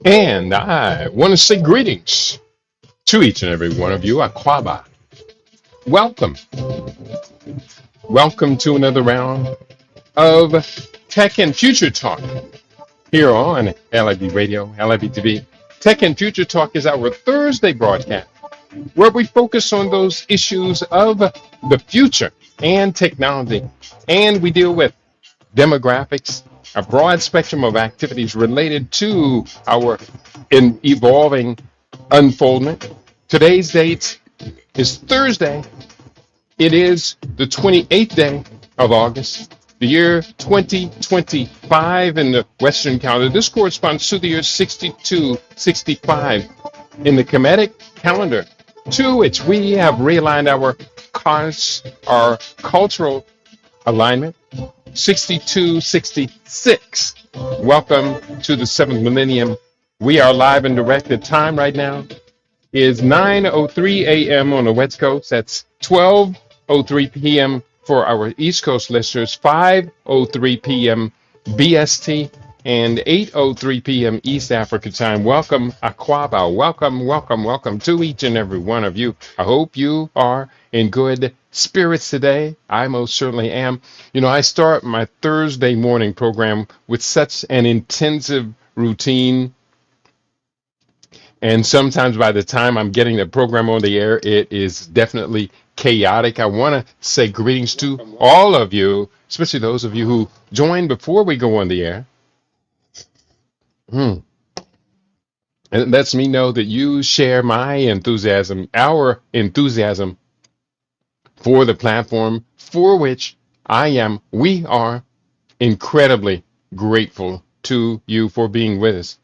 And I want to say greetings to each and every one of you. Aquaba. Welcome. Welcome to another round of Tech and Future Talk here on LIB Radio, LIB TV. Tech and Future Talk is our Thursday broadcast where we focus on those issues of the future and technology. And we deal with demographics, a broad spectrum of activities related to our evolving unfoldment. Today's date is Thursday. It is the 28th day of August, the year 2025 in the Western calendar. This corresponds to the year 6265 in the Kemetic calendar, to which we have realigned our cultural alignment. 6266. Welcome to the seventh millennium. We are live and direct. The time right now is 9:03 a.m. on the West Coast. That's 12:03 p.m. for our East Coast listeners, 5:03 p.m. BST, and 8:03 p.m. East Africa time. Welcome, Aquaba. Welcome to each and every one of you. I hope you are in good spirits today. I most certainly am. You know, I start my Thursday morning program with such an intensive routine. And sometimes by the time I'm getting the program on the air, it is definitely chaotic. I want to say greetings to all of you, especially those of you who joined before we go on the air. And it lets me know that you share my enthusiasm, our enthusiasm for the platform for which we are incredibly grateful to you for being with us.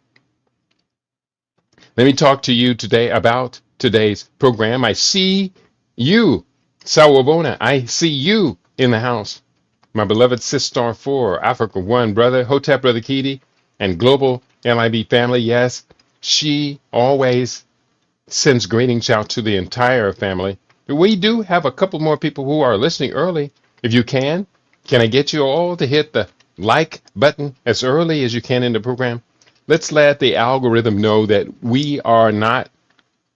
Let me talk to you today about today's program. I see you, Sawabona. I see you in the house. My beloved Sistar 4, Africa 1, brother, Hotep, brother Kidi, and global LIB family. Yes, she always sends greetings out to the entire family. We do have a couple more people who are listening early. If you can I get you all to hit the like button as early as you can in the program? Let's let the algorithm know that we are not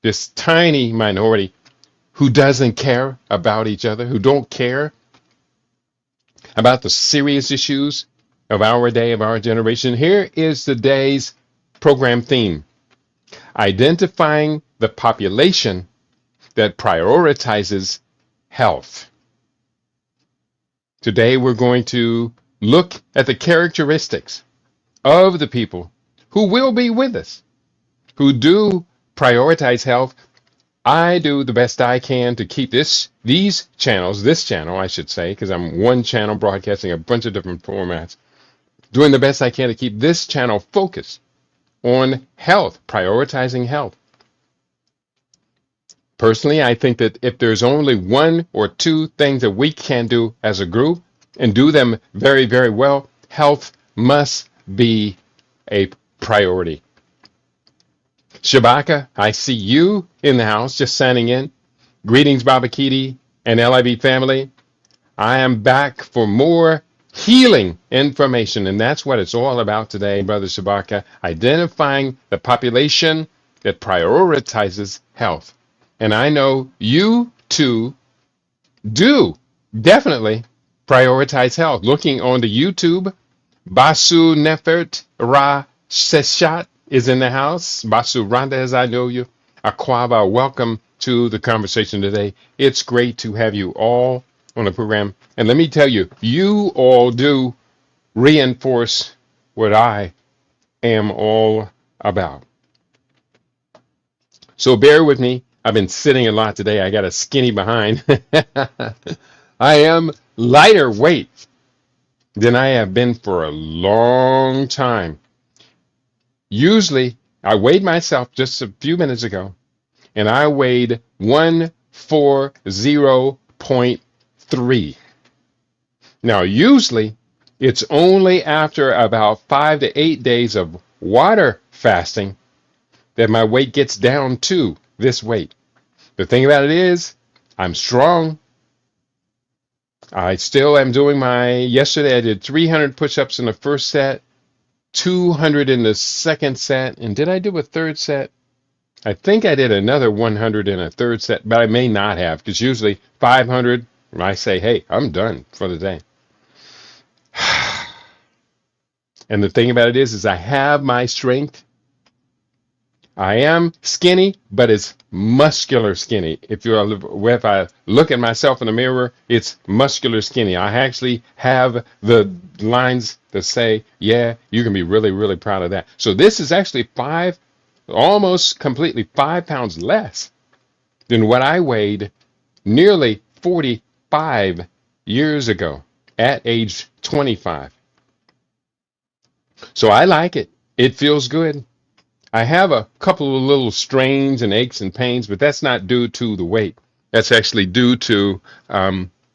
this tiny minority who doesn't care about each other, who don't care about the serious issues of our day, of our generation. Here is today's program theme: identifying the population that prioritizes health. Today, we're going to look at the characteristics of the people who will be with us, who do prioritize health. I do the best I can to keep this channel, I should say, because I'm one channel broadcasting a bunch of different formats, doing the best I can to keep this channel focused on health, prioritizing health. Personally, I think that if there's only one or two things that we can do as a group and do them very, very well, health must be a priority. Shabaka, I see you in the house just signing in. Greetings, Baba Kidi and LIB family. I am back for more healing information, and that's what it's all about today, Brother Shabaka, identifying the population that prioritizes health. And I know you too do definitely prioritize health. Looking on the YouTube, Basu Nefert Ra Seshat is in the house. Basu Randa, as I know you. Aquaba, welcome to the conversation today. It's great to have you all on the program. And let me tell you, you all do reinforce what I am all about. So bear with me. I've been sitting a lot today. I got a skinny behind. I am lighter weight than I have been for a long time. Usually, I weighed myself just a few minutes ago, and I weighed 140.3. Now, usually, it's only after about 5 to 8 days of water fasting that my weight gets down to this weight. The thing about it is, I'm strong. I still am doing yesterday I did 300 push-ups in the first set, 200 in the second set. And did I do a third set? I think I did another 100 in a third set, but I may not have because usually 500, I say, hey, I'm done for the day. And the thing about it is I have my strength. I am skinny, but it's muscular skinny. If I look at myself in the mirror, it's muscular skinny. I actually have the lines that say, yeah, you can be really, really proud of that. So this is actually almost completely 5 pounds less than what I weighed nearly 45 years ago at age 25. So I like it. It feels good. I have a couple of little strains and aches and pains, but that's not due to the weight. That's actually due to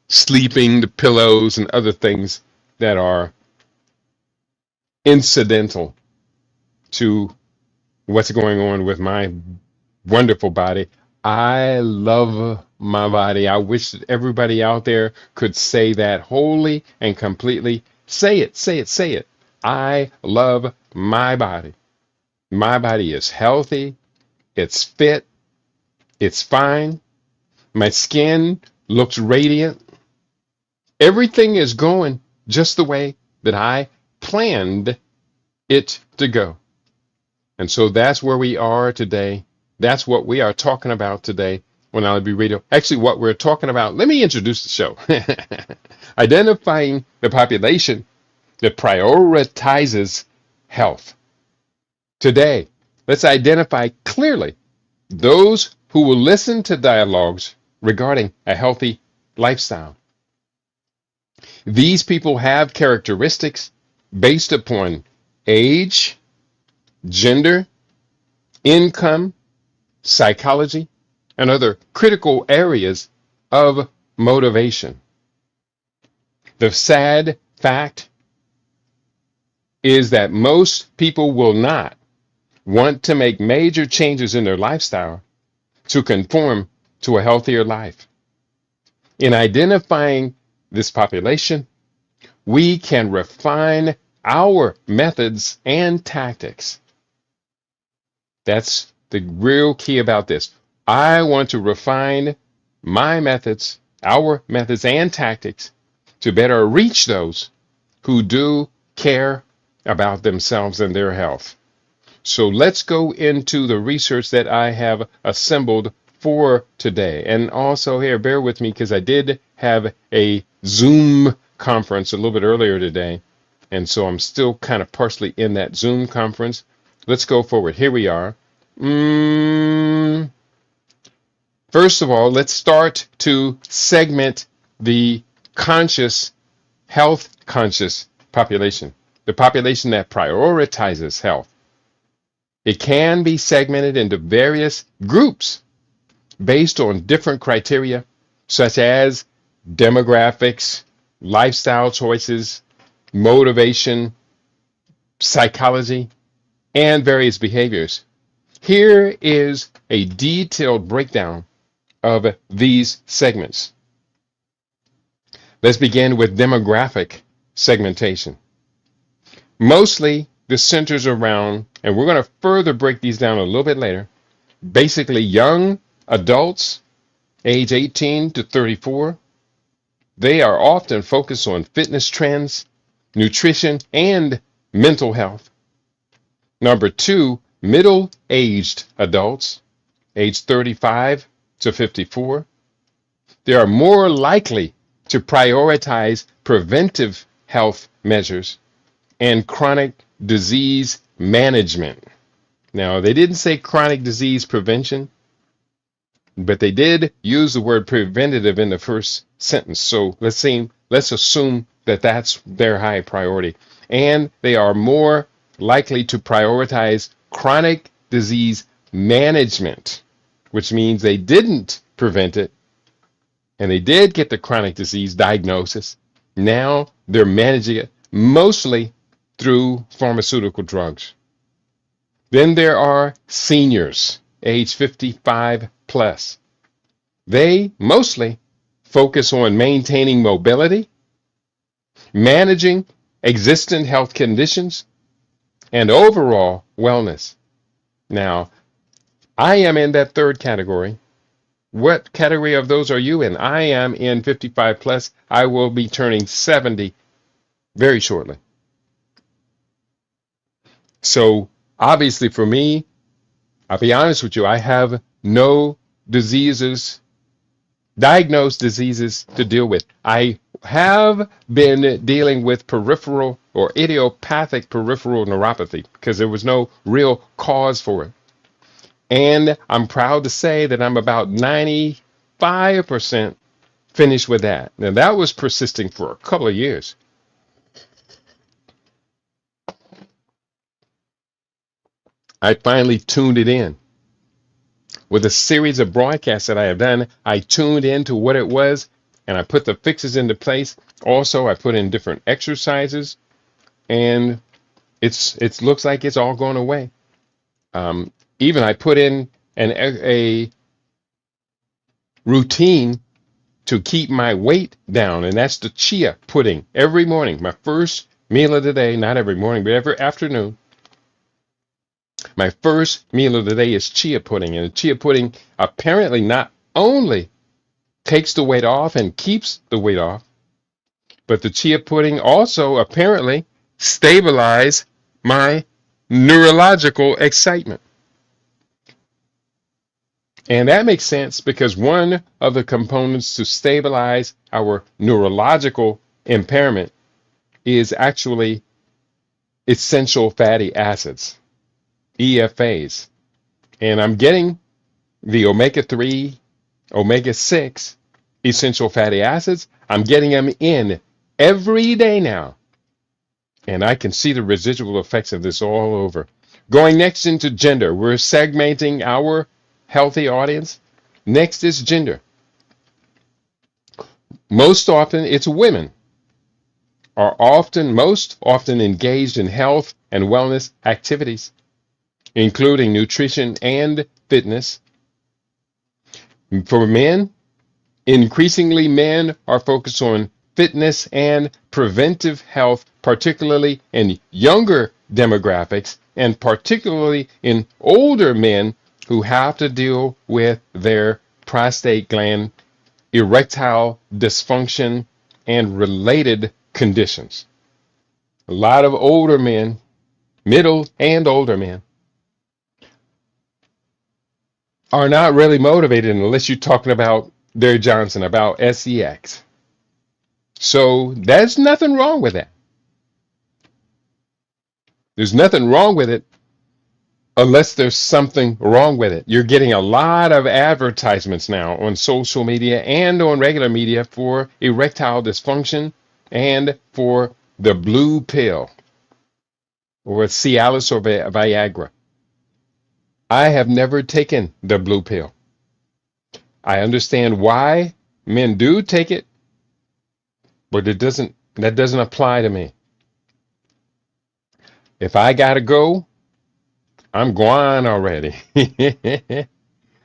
sleeping, the pillows, and other things that are incidental to what's going on with my wonderful body. I love my body. I wish that everybody out there could say that wholly and completely. Say it, say it, say it. I love my body. My body is healthy, it's fit, it's fine. My skin looks radiant. Everything is going just the way that I planned it to go. And so that's where we are today. That's what we are talking about today on LB Radio. Actually, what we're talking about, let me introduce the show. Identifying the population that prioritizes health. Today, let's identify clearly those who will listen to dialogues regarding a healthy lifestyle. These people have characteristics based upon age, gender, income, psychology, and other critical areas of motivation. The sad fact is that most people will not want to make major changes in their lifestyle to conform to a healthier life. In identifying this population, we can refine our methods and tactics. That's the real key about this. I want to refine my methods, our methods and tactics to better reach those who do care about themselves and their health. So let's go into the research that I have assembled for today. And also here, bear with me because I did have a Zoom conference a little bit earlier today. And so I'm still kind of partially in that Zoom conference. Let's go forward. Here we are. First of all, let's start to segment the health conscious population, the population that prioritizes health. It can be segmented into various groups based on different criteria, such as demographics, lifestyle choices, motivation, psychology, and various behaviors. Here is a detailed breakdown of these segments. Let's begin with demographic segmentation. Mostly, this centers around, and we're going to further break these down a little bit later, basically young adults, age 18 to 34. They are often focused on fitness trends, nutrition, and mental health. Number two, middle-aged adults, age 35 to 54. They are more likely to prioritize preventive health measures and chronic disease management. Now, they didn't say chronic disease prevention, but they did use the word preventative in the first sentence. So let's assume that that's their high priority. And they are more likely to prioritize chronic disease management, which means they didn't prevent it and they did get the chronic disease diagnosis. Now they're managing it mostly through pharmaceutical drugs. Then there are seniors, age 55 plus. They mostly focus on maintaining mobility, managing existing health conditions, and overall wellness. Now, I am in that third category. What category of those are you in? I am in 55 plus. I will be turning 70 very shortly. So, obviously, for me, I'll be honest with you, I have no diseases, diagnosed diseases to deal with. I have been dealing with peripheral or idiopathic peripheral neuropathy because there was no real cause for it. And I'm proud to say that I'm about 95% finished with that. Now, that was persisting for a couple of years. I finally tuned it in. With a series of broadcasts that I have done, I tuned into what it was and I put the fixes into place. Also, I put in different exercises and it looks like it's all going away. Even I put in a routine to keep my weight down, and that's the chia pudding every morning. My first meal of the day, not every morning, but every afternoon. My first meal of the day is chia pudding, and the chia pudding apparently not only takes the weight off and keeps the weight off, but the chia pudding also apparently stabilize my neurological excitement. And that makes sense because one of the components to stabilize our neurological impairment is actually essential fatty acids, EFAs. And I'm getting the omega-3, omega-6 essential fatty acids. I'm getting them in every day now. And I can see the residual effects of this all over. Going next into gender, we're segmenting our healthy audience. Next is gender. Most often, it's women are most often engaged in health and wellness activities, including nutrition and fitness. For men, increasingly men are focused on fitness and preventive health, particularly in younger demographics and particularly in older men who have to deal with their prostate gland, erectile dysfunction, and related conditions. A lot of older men, middle and older men, are not really motivated unless you're talking about Derek Johnson, about sex. So there's nothing wrong with that. There's nothing wrong with it unless there's something wrong with it. You're getting a lot of advertisements now on social media and on regular media for erectile dysfunction and for the blue pill or Cialis or Viagra. I have never taken the blue pill. I understand why men do take it, but that doesn't apply to me. If I gotta go, I'm gone already.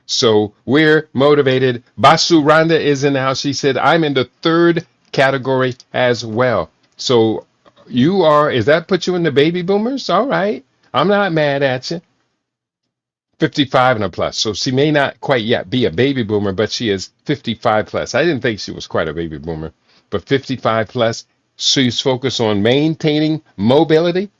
So we're motivated. Basu Randa is in the house. She said, I'm in the third category as well. So is that put you in the baby boomers? All right. I'm not mad at you. 55 and a plus. So she may not quite yet be a baby boomer, but she is 55 plus. I didn't think she was quite a baby boomer, but 55 plus. She's focused on maintaining mobility,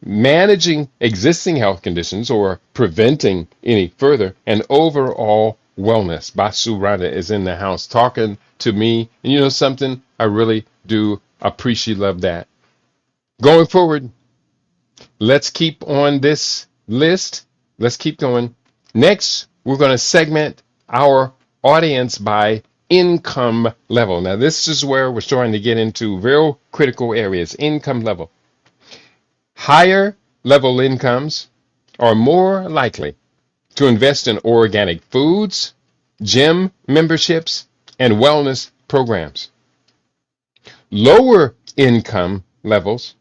managing existing health conditions or preventing any further, and overall wellness. Basu Rada is in the house talking to me. And you know something? I really do appreciate, love that. Going forward, let's keep on this list. Let's keep going. Next, we're going to segment our audience by income level. Now, this is where we're starting to get into real critical areas. Income level. Higher level incomes are more likely to invest in organic foods, gym memberships, and wellness programs. Lower income levels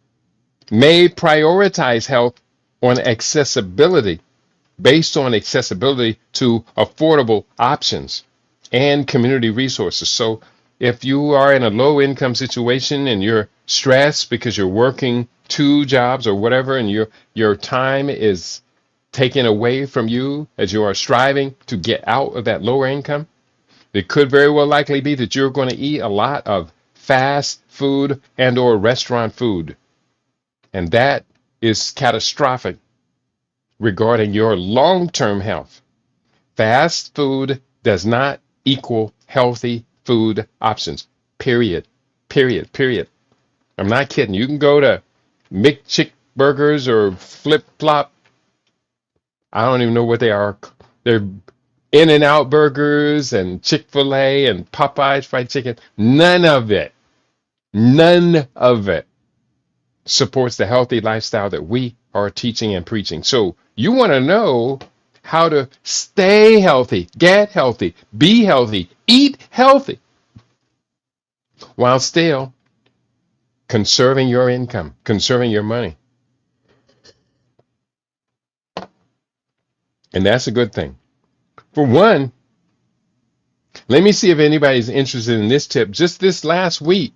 may prioritize health on accessibility, based on accessibility to affordable options, and community resources. So if you are in a low income situation and you're stressed because you're working two jobs or whatever, and your time is taken away from you as you are striving to get out of that lower income, it could very well likely be that you're going to eat a lot of fast food and or restaurant food. And that is catastrophic regarding your long-term health. Fast food does not equal healthy food options. Period. Period. Period. I'm not kidding. You can go to McChick Burgers or Flip Flop. I don't even know what they are. They're In-N-Out Burgers and Chick-fil-A and Popeyes fried chicken. None of it supports the healthy lifestyle that we are teaching and preaching. So you want to know how to stay healthy, get healthy, be healthy, eat healthy, while still conserving your income, conserving your money. And that's a good thing. For one, let me see if anybody's interested in this tip. Just this last week,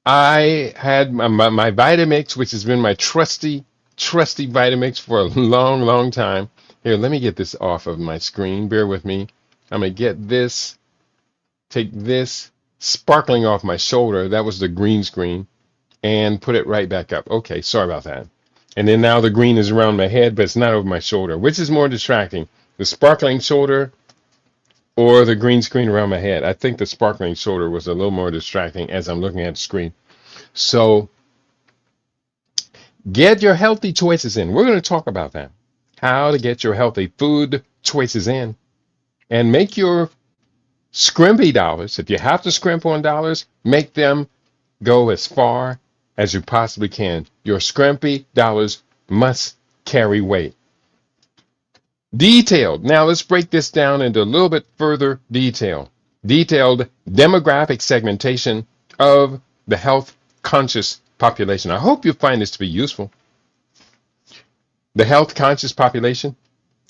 I had my Vitamix, which has been my trusty Vitamix for a long time. Here, let me get this off of my screen. Bear with me. I'm going to get this, take this sparkling off my shoulder. That was the green screen. And put it right back up. Okay, sorry about that. And then now the green is around my head, but it's not over my shoulder. Which is more distracting? The sparkling shoulder or the green screen around my head? I think the sparkling shoulder was a little more distracting as I'm looking at the screen. So get your healthy choices in. We're going to talk about that. How to get your healthy food choices in and make your scrimpy dollars. If you have to scrimp on dollars, make them go as far as you possibly can. Your scrimpy dollars must carry weight. Detailed. Now let's break this down into a little bit further detail. Detailed demographic segmentation of the health conscious population. I hope you find this to be useful. The health conscious population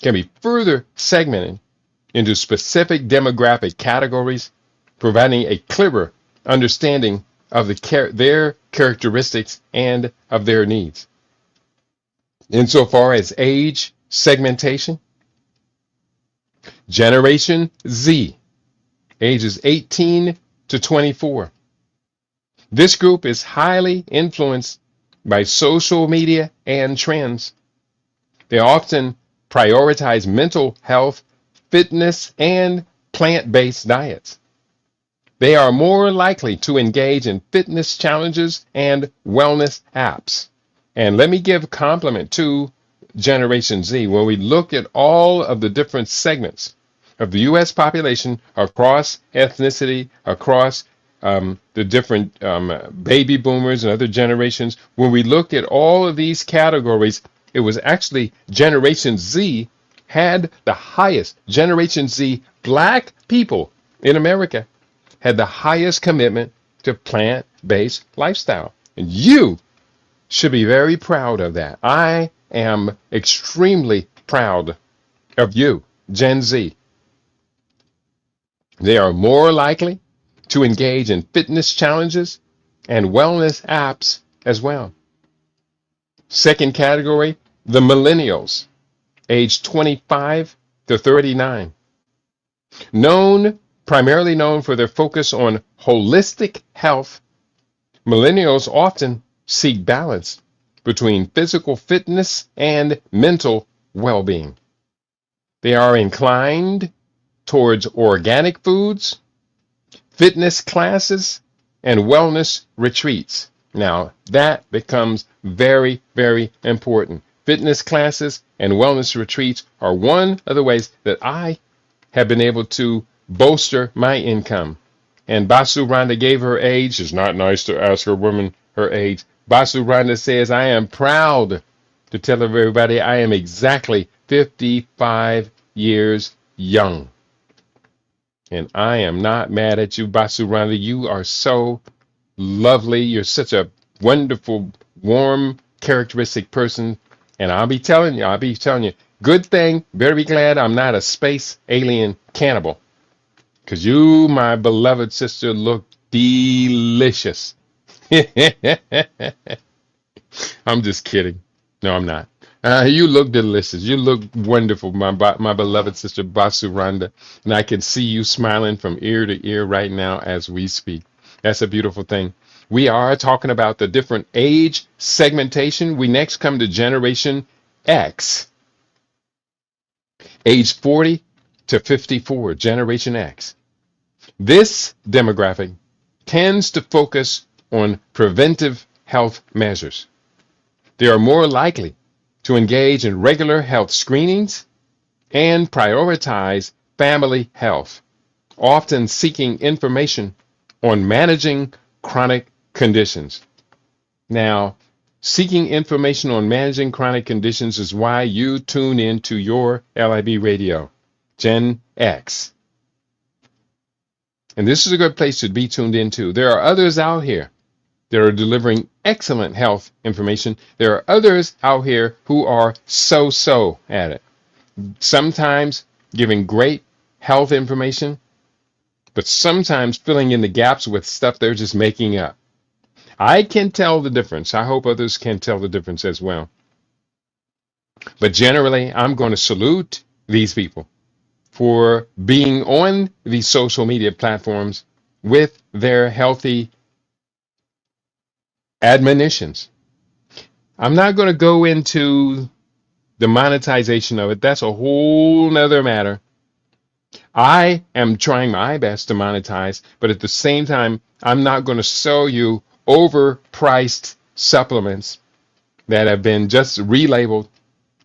can be further segmented into specific demographic categories, providing a clearer understanding of their characteristics and of their needs. Insofar as age segmentation, Generation Z, ages 18 to 24. This group is highly influenced by social media and trends. They often prioritize mental health, fitness, and plant-based diets. They are more likely to engage in fitness challenges and wellness apps. And let me give a compliment to Generation Z. When we look at all of the different segments of the U.S. population across ethnicity, across the different baby boomers and other generations, when we looked at all of these categories, it was actually Generation Z had the highest. Generation Z, black people in America, had the highest commitment to plant-based lifestyle. And you should be very proud of that. I am extremely proud of you, Gen Z. They are more likely to engage in fitness challenges and wellness apps as well. Second category, the millennials, age 25 to 39. Primarily known for their focus on holistic health, millennials often seek balance between physical fitness and mental well-being. They are inclined towards organic foods, fitness classes, and wellness retreats. Now, that becomes very, very important. Fitness classes and wellness retreats are one of the ways that I have been able to bolster my income. And Basu Rhonda gave her age. It's not nice to ask a woman her age. Basu Rhonda says, I am proud to tell everybody I am exactly 55 years young. And I am not mad at you, Basu Rhonda. You are so lovely. You're such a wonderful, warm, characteristic person. And I'll be telling you, good thing, better be glad I'm not a space alien cannibal. Because you, my beloved sister, look delicious. I'm just kidding. No, I'm not. You look delicious. You look wonderful, my beloved sister Basuranda. And I can see you smiling from ear to ear right now as we speak. That's a beautiful thing. We are talking about the different age segmentation. We next come to Generation X, age 40 to 54, Generation X. This demographic tends to focus on preventive health measures. They are more likely to engage in regular health screenings and prioritize family health, often seeking information on managing chronic conditions. Now, seeking information on managing chronic conditions is why you tune into your LIB radio, Gen X. And this is a good place to be tuned into. There are others out here that are delivering excellent health information. There are others out here who are so-so at it. Sometimes giving great health information, but sometimes filling in the gaps with stuff they're just making up. I can tell the difference. I hope others can tell the difference as well. But generally, I'm going to salute these people for being on these social media platforms with their healthy admonitions. I'm not going to go into the monetization of it. That's a whole nother matter. I am trying my best to monetize, but at the same time, I'm not going to sell you overpriced supplements that have been just relabeled.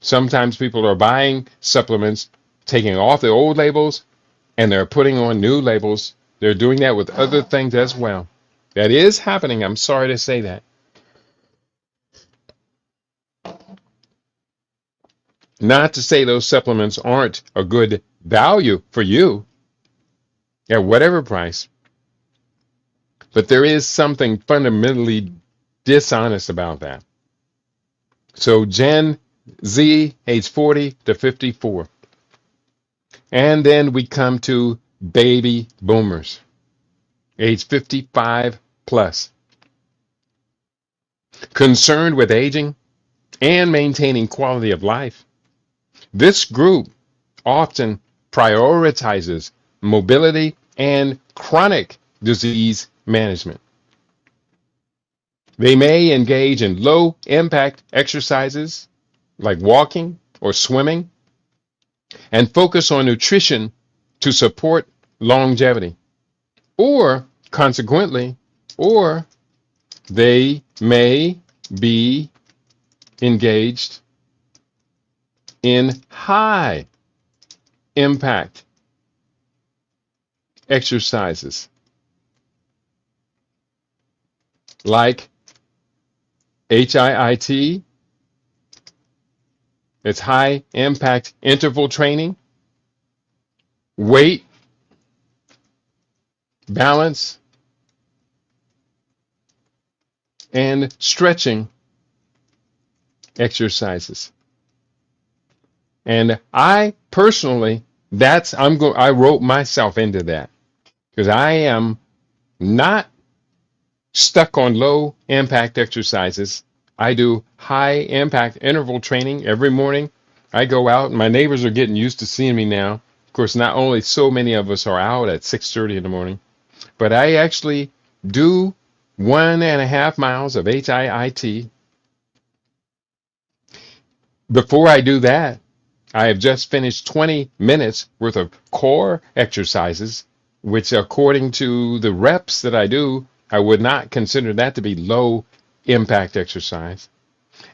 Sometimes people are buying supplements, taking off the old labels, and they're putting on new labels. They're doing that with other things as well. That is happening. I'm sorry to say that. Not to say those supplements aren't a good value for you at whatever price, but there is something fundamentally dishonest about that. So Gen Z, age 40 to 54. And then we come to baby boomers, age 55 plus. Concerned with aging and maintaining quality of life, this group often prioritizes mobility and chronic disease management. They may engage in low impact exercises like walking or swimming and focus on nutrition to support longevity. Or consequently, or they may be engaged in high impact exercises like HIIT. It's high impact interval training, weight, balance, and stretching exercises. And I personally, I wrote myself into that because I am not stuck on low impact exercises. I do high impact interval training every morning. I go out and my neighbors are getting used to seeing me now. Of course, not only so many of us are out at 6:30 in the morning, but I actually do 1.5 miles of HIIT. Before I do that, I have just finished 20 minutes worth of core exercises, which according to the reps that I do, I would not consider that to be low impact exercise.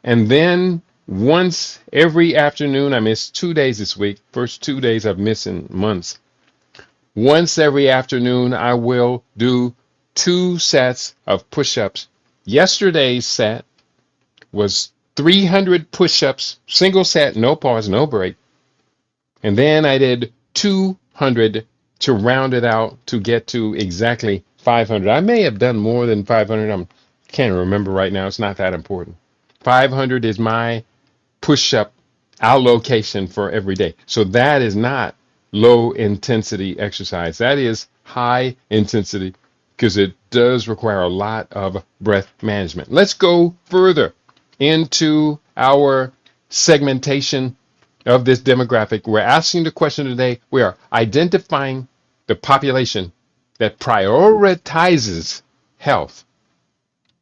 And then once every afternoon, I missed 2 days this week, first 2 days I've missed in months. Once every afternoon, I will do 2 sets of push-ups. Yesterday's set was 300 push-ups, single set, no pause, no break. And then I did 200 to round it out to get to exactly 500. I may have done more than 500. I can't remember right now. It's not that important. 500 is my push-up allocation for every day. So that is not low intensity exercise. That is high intensity because it does require a lot of breath management. Let's go further into our segmentation of this demographic. We're asking the question today. We are identifying the population that prioritizes health.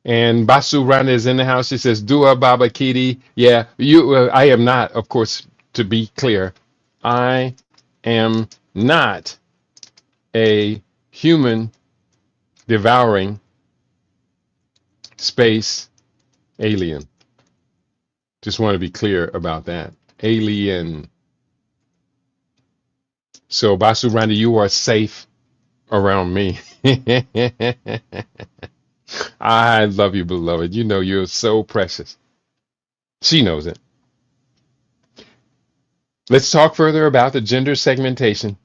And Basu Rana is in the house. She says, Dua Baba Kiti. Yeah, I am not, of course, to be clear, I am not a human devouring space alien. Just want to be clear about that. Alien. So, Basu Rana, you are safe around me. I love you, beloved. You know you're so precious. She knows it. Let's talk further about the gender segmentation.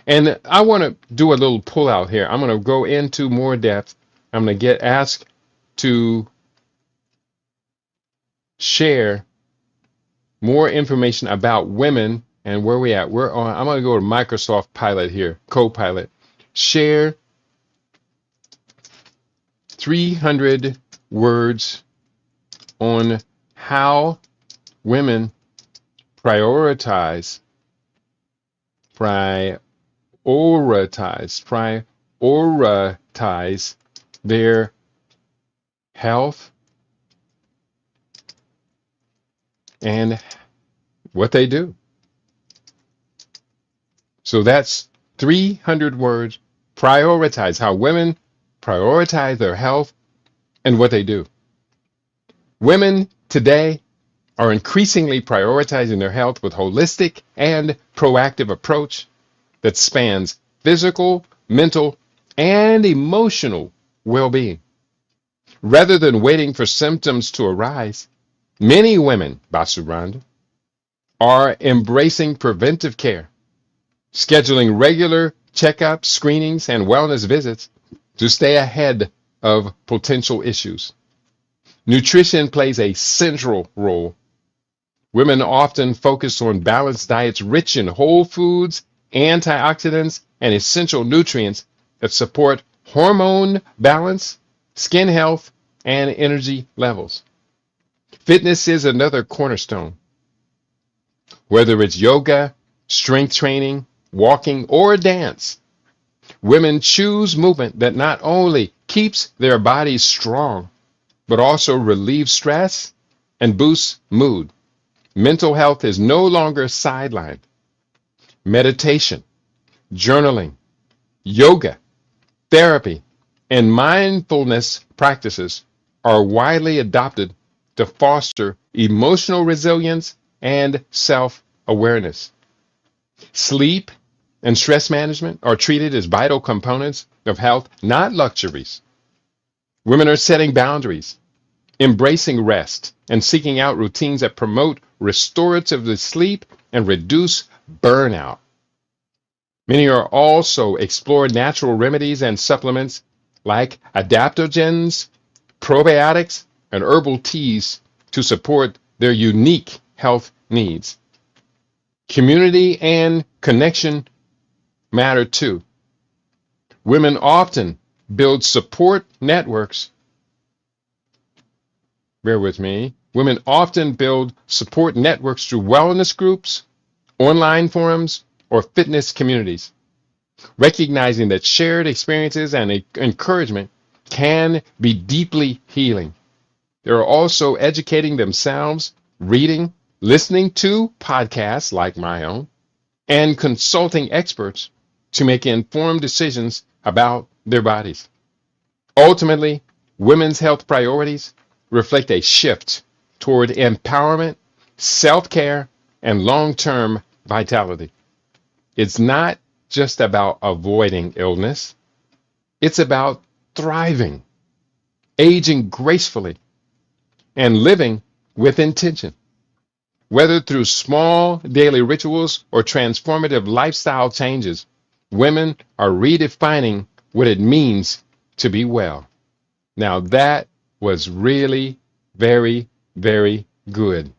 And I want to do a little pull out here. I'm going to go into more depth. I'm going to get asked to share more information about women and where we at. We're on. I'm going to go to Microsoft Pilot here, Copilot. Share 300 words on how women prioritize their health and what they do. So that's 300 words. Prioritize how women prioritize their health and what they do. Women today are increasingly prioritizing their health with holistic and proactive approach that spans physical, mental, and emotional well-being. Rather than waiting for symptoms to arise, many women, Basuranda, are embracing preventive care, scheduling regular checkups, screenings, and wellness visits to stay ahead of potential issues. Nutrition plays a central role. Women often focus on balanced diets rich in whole foods, antioxidants, and essential nutrients that support hormone balance, skin health, and energy levels. Fitness is another cornerstone. Whether it's yoga, strength training, walking, or dance, women choose movement that not only keeps their bodies strong, but also relieves stress and boosts mood. Mental health is no longer sidelined. Meditation, journaling, yoga, therapy, and mindfulness practices are widely adopted to foster emotional resilience and self-awareness. Sleep and stress management are treated as vital components of health, not luxuries. Women are setting boundaries, embracing rest, and seeking out routines that promote restorative sleep and reduce burnout. Many are also exploring natural remedies and supplements like adaptogens, probiotics, and herbal teas to support their unique health needs. Community and connection matter too. Women often build support networks. Bear with me. Women often build support networks through wellness groups, online forums, or fitness communities, recognizing that shared experiences and encouragement can be deeply healing. They're also educating themselves, reading, listening to podcasts like my own, and consulting experts to make informed decisions about their bodies. Ultimately, women's health priorities reflect a shift toward empowerment, self-care, and long-term vitality. It's not just about avoiding illness. It's about thriving, aging gracefully, and living with intention. Whether through small daily rituals or transformative lifestyle changes, women are redefining what it means to be well. Now that was really very, very good.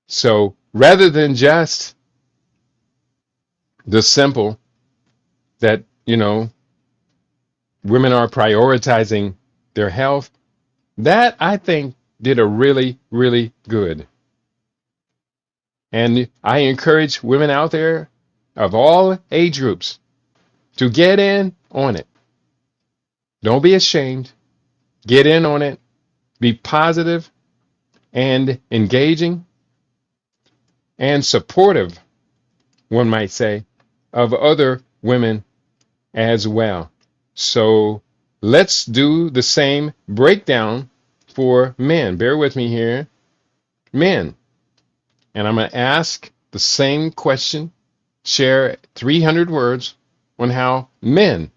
So rather than just the simple that, women are prioritizing their health, that I think did a really, really good. And I encourage women out there of all age groups to get in on it. Don't be ashamed. Get in on it. Be positive and engaging and supportive, one might say, of other women as well. So let's do the same breakdown for men. Bear with me here. Men. And I'm going to ask the same question, share 300 words on how men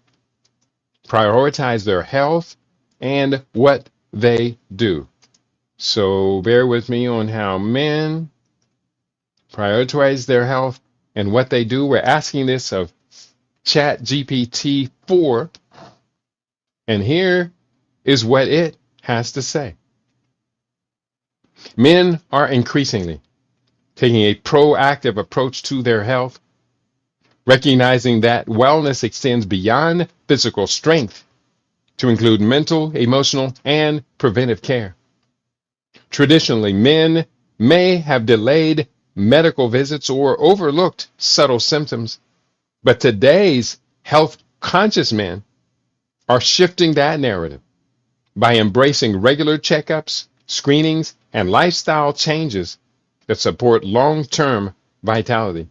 prioritize their health and what they do. So bear with me on how men prioritize their health and what they do. We're asking this of Chat GPT 4, and here is what it has to say. Men are increasingly taking a proactive approach to their health, recognizing that wellness extends beyond physical strength to include mental, emotional, and preventive care. Traditionally, men may have delayed medical visits or overlooked subtle symptoms, but today's health conscious men are shifting that narrative by embracing regular checkups, screenings, and lifestyle changes that support long-term vitality.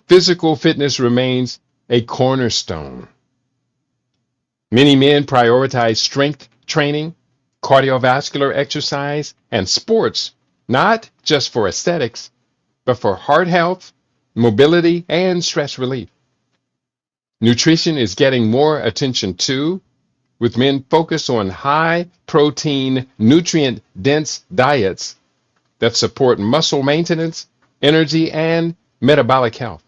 Physical fitness remains a cornerstone. Many men prioritize strength training, cardiovascular exercise, and sports, not just for aesthetics, but for heart health, mobility, and stress relief. Nutrition is getting more attention too, with men focused on high protein, nutrient dense diets that support muscle maintenance, energy, and metabolic health.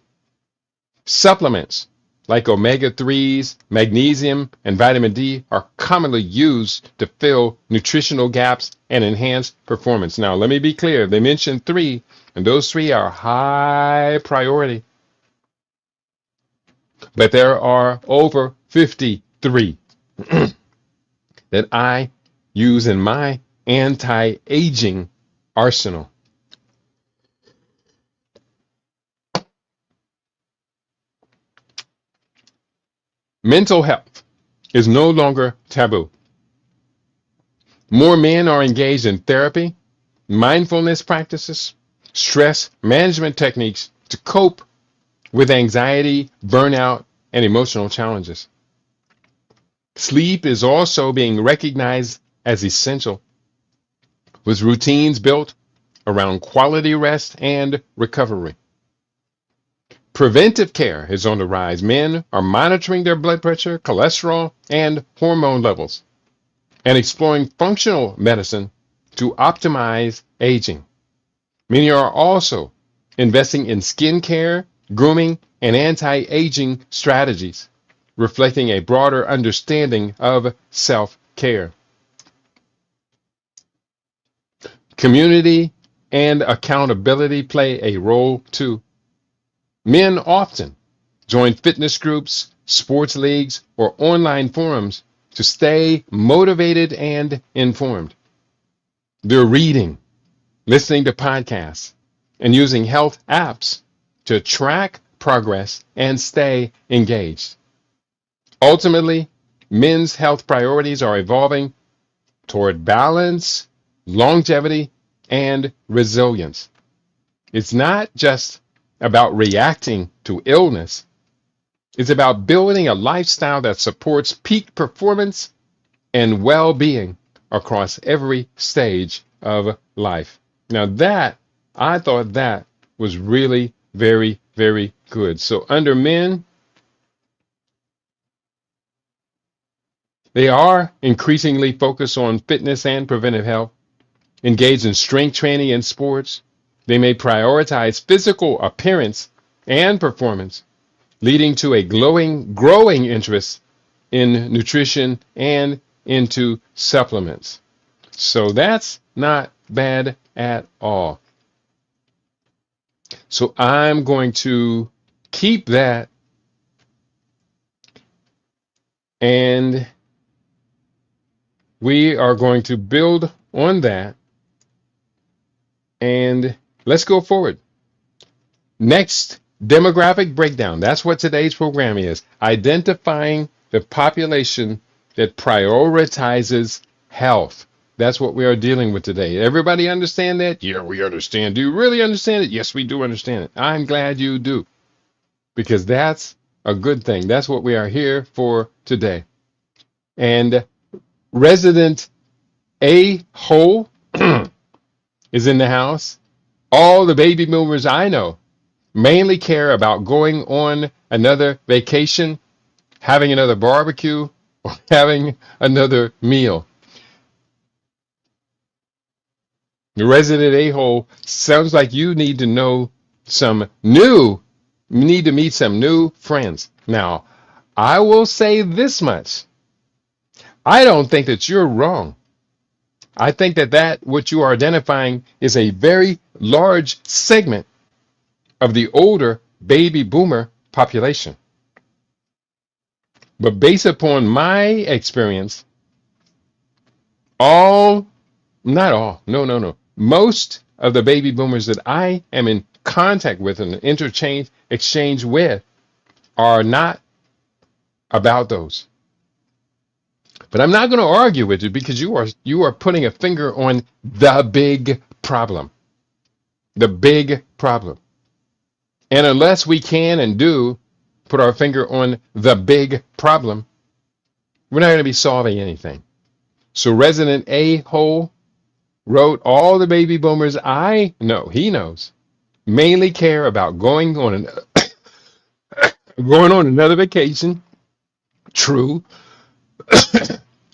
Supplements like omega-3s, magnesium, and vitamin D are commonly used to fill nutritional gaps and enhance performance. Now, let me be clear. They mentioned three, and those three are high priority. But there are over 53 that I use in my anti-aging arsenal. Mental health is no longer taboo. More men are engaged in therapy, mindfulness practices, stress management techniques to cope with anxiety, burnout, and emotional challenges. Sleep is also being recognized as essential, with routines built around quality rest and recovery. Preventive care is on the rise. Men are monitoring their blood pressure, cholesterol, and hormone levels, and exploring functional medicine to optimize aging. Many are also investing in skin care, grooming, and anti-aging strategies, reflecting a broader understanding of self-care. Community and accountability play a role too. Men often join fitness groups, sports leagues, or online forums to stay motivated and informed. They're reading, listening to podcasts, and using health apps to track progress and stay engaged. Ultimately, men's health priorities are evolving toward balance, longevity, and resilience. It's not just about reacting to illness. It's about building a lifestyle that supports peak performance and well-being across every stage of life. Now I thought that was really very, very good. So under men, they are increasingly focused on fitness and preventive health, engaged in strength training and sports. They may prioritize physical appearance and performance, leading to a growing interest in nutrition and into supplements. So that's not bad at all. So I'm going to keep that, and we are going to build on that, and let's go forward. Next, demographic breakdown. That's what today's program is. Identifying the population that prioritizes health. That's what we are dealing with today. Everybody understand that? Yeah, we understand. Do you really understand it? Yes, we do understand it. I'm glad you do, because that's a good thing. That's what we are here for today. And resident A Hole is in the house. All the baby boomers I know mainly care about going on another vacation, having another barbecue, or having another meal. The resident a-hole sounds like you need to know you need to meet some new friends. Now, I will say this much. I don't think that you're wrong. I think that what you are identifying is a very large segment of the older baby boomer population. But based upon my experience, not all, no. Most of the baby boomers that I am in contact with and exchange with are not about those. But I'm not going to argue with you, because you are putting a finger on the big problem. The big problem. And unless we can and do put our finger on the big problem, we're not going to be solving anything. So resident A-hole wrote, all the baby boomers I know, he knows, mainly care about going on another vacation. True.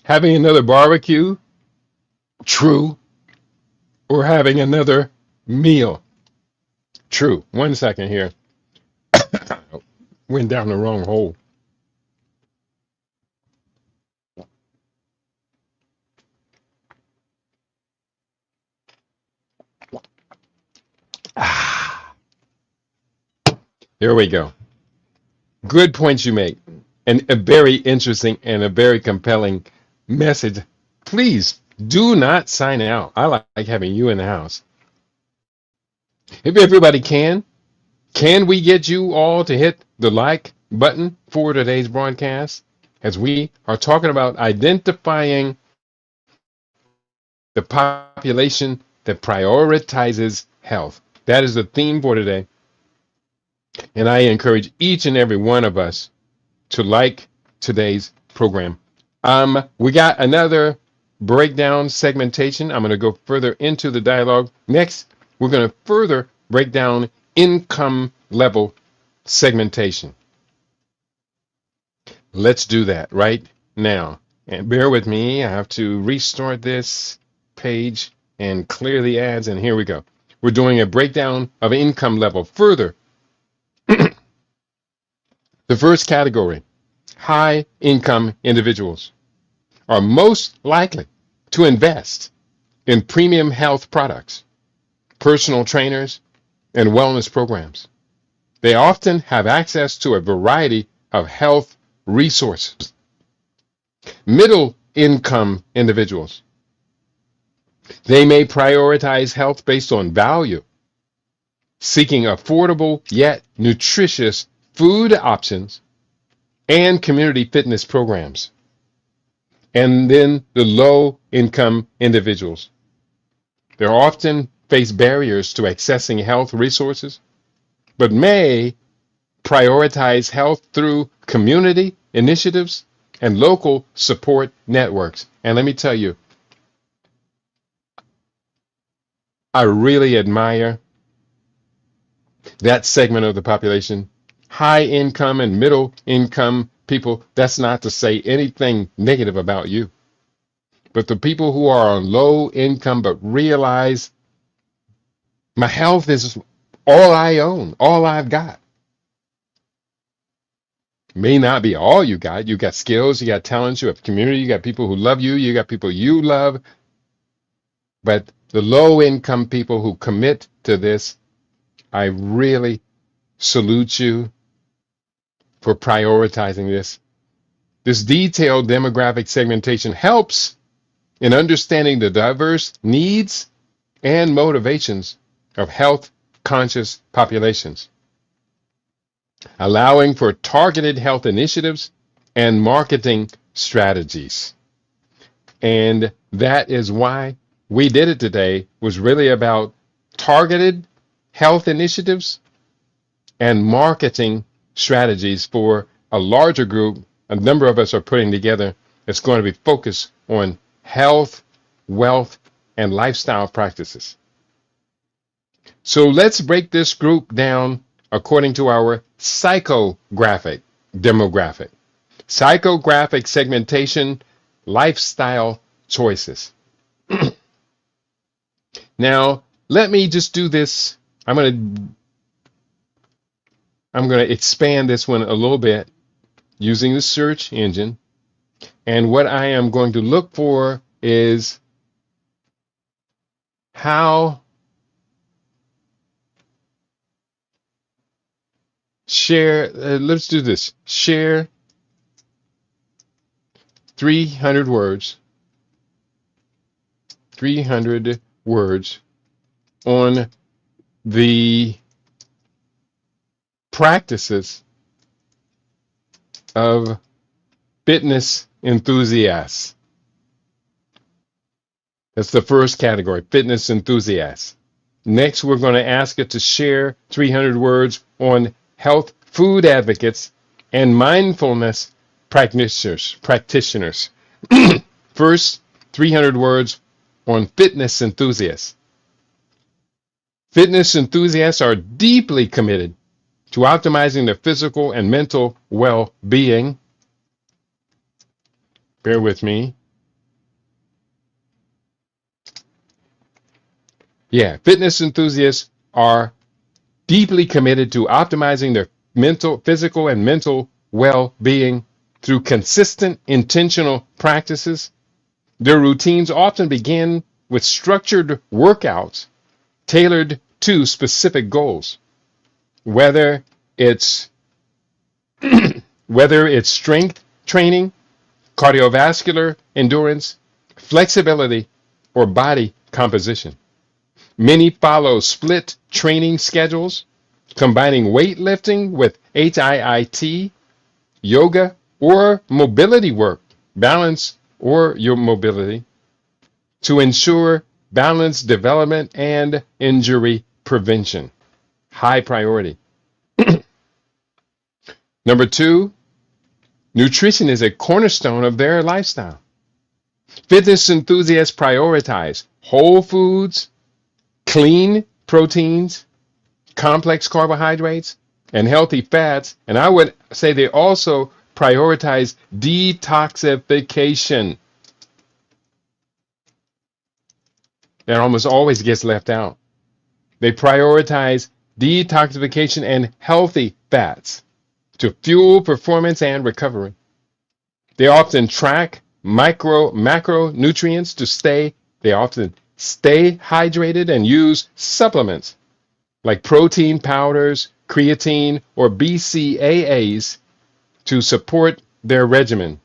Having another barbecue. True. Or having another meal. True. 1 second here. Went down the wrong hole. Here we go. Good points you make, and a very interesting and a very compelling message. Please do not sign out. I like having you in the house. If everybody can we get you all to hit the like button for today's broadcast, as we are talking about identifying the population that prioritizes health. That is the theme for today. And I encourage each and every one of us to like today's program. We got another breakdown segmentation. I'm going to go further into the dialogue. Next, we're going to further break down income level segmentation. Let's do that right now. And bear with me. I have to restart this page and clear the ads. And here we go. We're doing a breakdown of income level further. The first category, high income individuals, are most likely to invest in premium health products, personal trainers, and wellness programs. They often have access to a variety of health resources. Middle income individuals, they may prioritize health based on value, seeking affordable yet nutritious food options and community fitness programs. And then the low income individuals, they often face barriers to accessing health resources, but may prioritize health through community initiatives and local support networks. And let me tell you, I really admire that segment of the population. High income and middle income people, that's not to say anything negative about you. But the people who are on low income but realize my health is all I own, all I've got. May not be all you got. You got skills, you got talents, you have community, you got people who love you, you got people you love. But the low income people who commit to this, I really salute you. for prioritizing this. This detailed demographic segmentation helps in understanding the diverse needs and motivations of health conscious populations, allowing for targeted health initiatives and marketing strategies. And that is why we did it today, was really about targeted health initiatives and marketing strategies for a larger group. A number of us are putting together. It's going to be focused on health, wealth, and lifestyle practices. So let's break this group down according to our psychographic demographic. Psychographic segmentation, lifestyle choices. Now, let me just do this. I'm going to expand this one a little bit using the search engine. And what I am going to look for is how share, let's do this. Share 300 words on the practices of fitness enthusiasts. That's the first category, fitness enthusiasts. Next, we're going to ask it to share 300 words on health food advocates and mindfulness practitioners. First, 300 words on fitness enthusiasts. Fitness enthusiasts are deeply committed to optimizing their physical and mental well-being. Bear with me. Yeah, fitness enthusiasts are deeply committed to optimizing their physical and mental well-being through consistent, intentional practices. Their routines often begin with structured workouts tailored to specific goals, whether it's strength training, cardiovascular endurance, flexibility, or body composition. Many follow split training schedules, combining weightlifting with HIIT, yoga, or mobility work, balance or your mobility, to ensure balanced development and injury prevention. High priority. Number 2, nutrition is a cornerstone of their lifestyle. Fitness enthusiasts prioritize whole foods, clean proteins, complex carbohydrates, and healthy fats. And I would say they also prioritize detoxification. That almost always gets left out. They prioritize detoxification and healthy fats to fuel performance and recovery. They often track macronutrients they often stay hydrated and use supplements like protein powders, creatine, or BCAAs to support their regimen.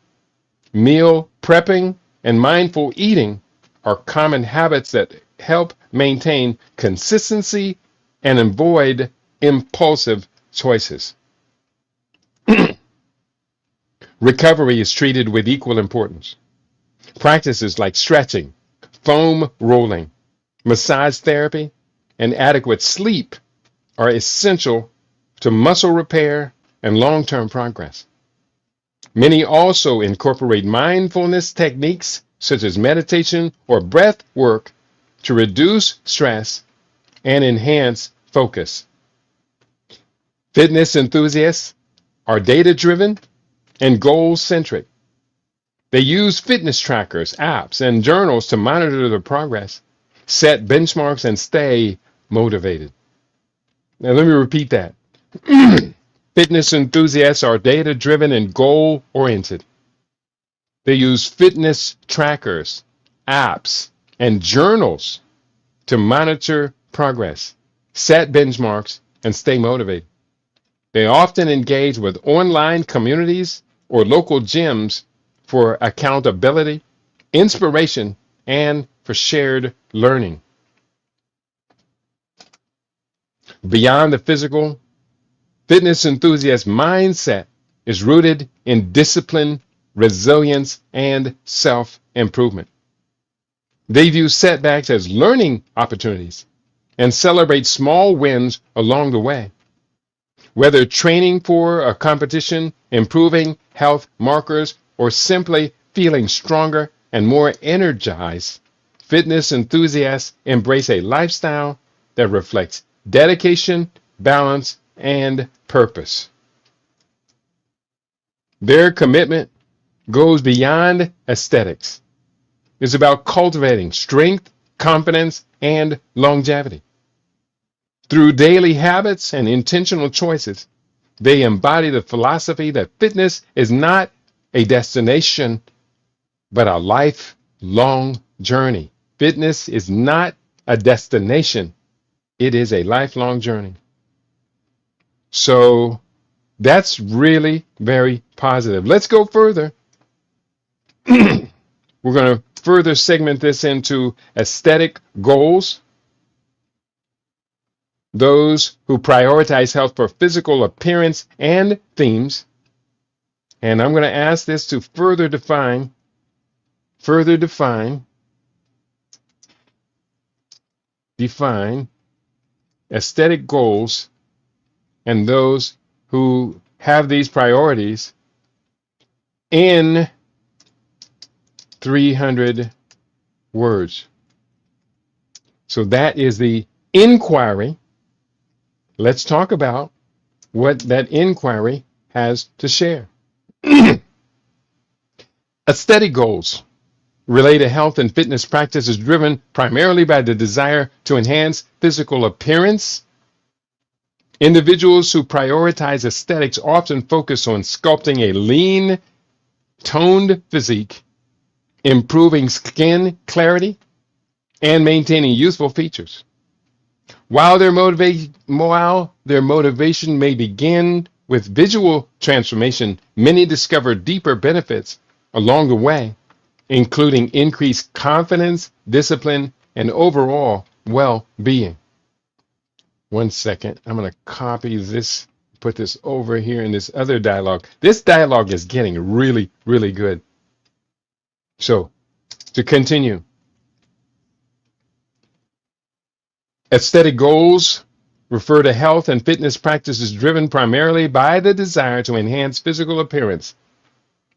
Meal prepping and mindful eating are common habits that help maintain consistency and avoid impulsive choices. Recovery is treated with equal importance. Practices like stretching, foam rolling, massage therapy, and adequate sleep are essential to muscle repair and long-term progress. Many also incorporate mindfulness techniques such as meditation or breath work to reduce stress and enhance focus. Fitness enthusiasts are data-driven and goal-centric. They use fitness trackers, apps, and journals to monitor their progress, set benchmarks, and stay motivated. Now, let me repeat that. Fitness enthusiasts are data-driven and goal-oriented. They use fitness trackers, apps, and journals to monitor progress, set benchmarks, and stay motivated. They often engage with online communities or local gyms for accountability, inspiration, and for shared learning. Beyond the physical, fitness enthusiast mindset is rooted in discipline, resilience, and self-improvement. They view setbacks as learning opportunities and celebrate small wins along the way. Whether training for a competition, improving health markers, or simply feeling stronger and more energized, fitness enthusiasts embrace a lifestyle that reflects dedication, balance, and purpose. Their commitment goes beyond aesthetics. It's about cultivating strength, confidence, and longevity. Through daily habits and intentional choices, they embody the philosophy that fitness is not a destination, but a lifelong journey. Fitness is not a destination, it is a lifelong journey. So that's really very positive. Let's go further. We're going to further segment this into aesthetic goals. Those who prioritize health for physical appearance and themes. And I'm going to ask this to further define aesthetic goals and those who have these priorities in 300 words. So that is the inquiry. Let's talk about what that inquiry has to share. Aesthetic goals relate to health and fitness practices driven primarily by the desire to enhance physical appearance. Individuals who prioritize aesthetics often focus on sculpting a lean, toned physique, improving skin clarity, and maintaining youthful features. While their motivation may begin with visual transformation, many discover deeper benefits along the way, including increased confidence, discipline, and overall well-being. One second, I'm going to copy this, put this over here in this other dialogue. This dialogue is getting really, really good. So, to continue, aesthetic goals refer to health and fitness practices driven primarily by the desire to enhance physical appearance.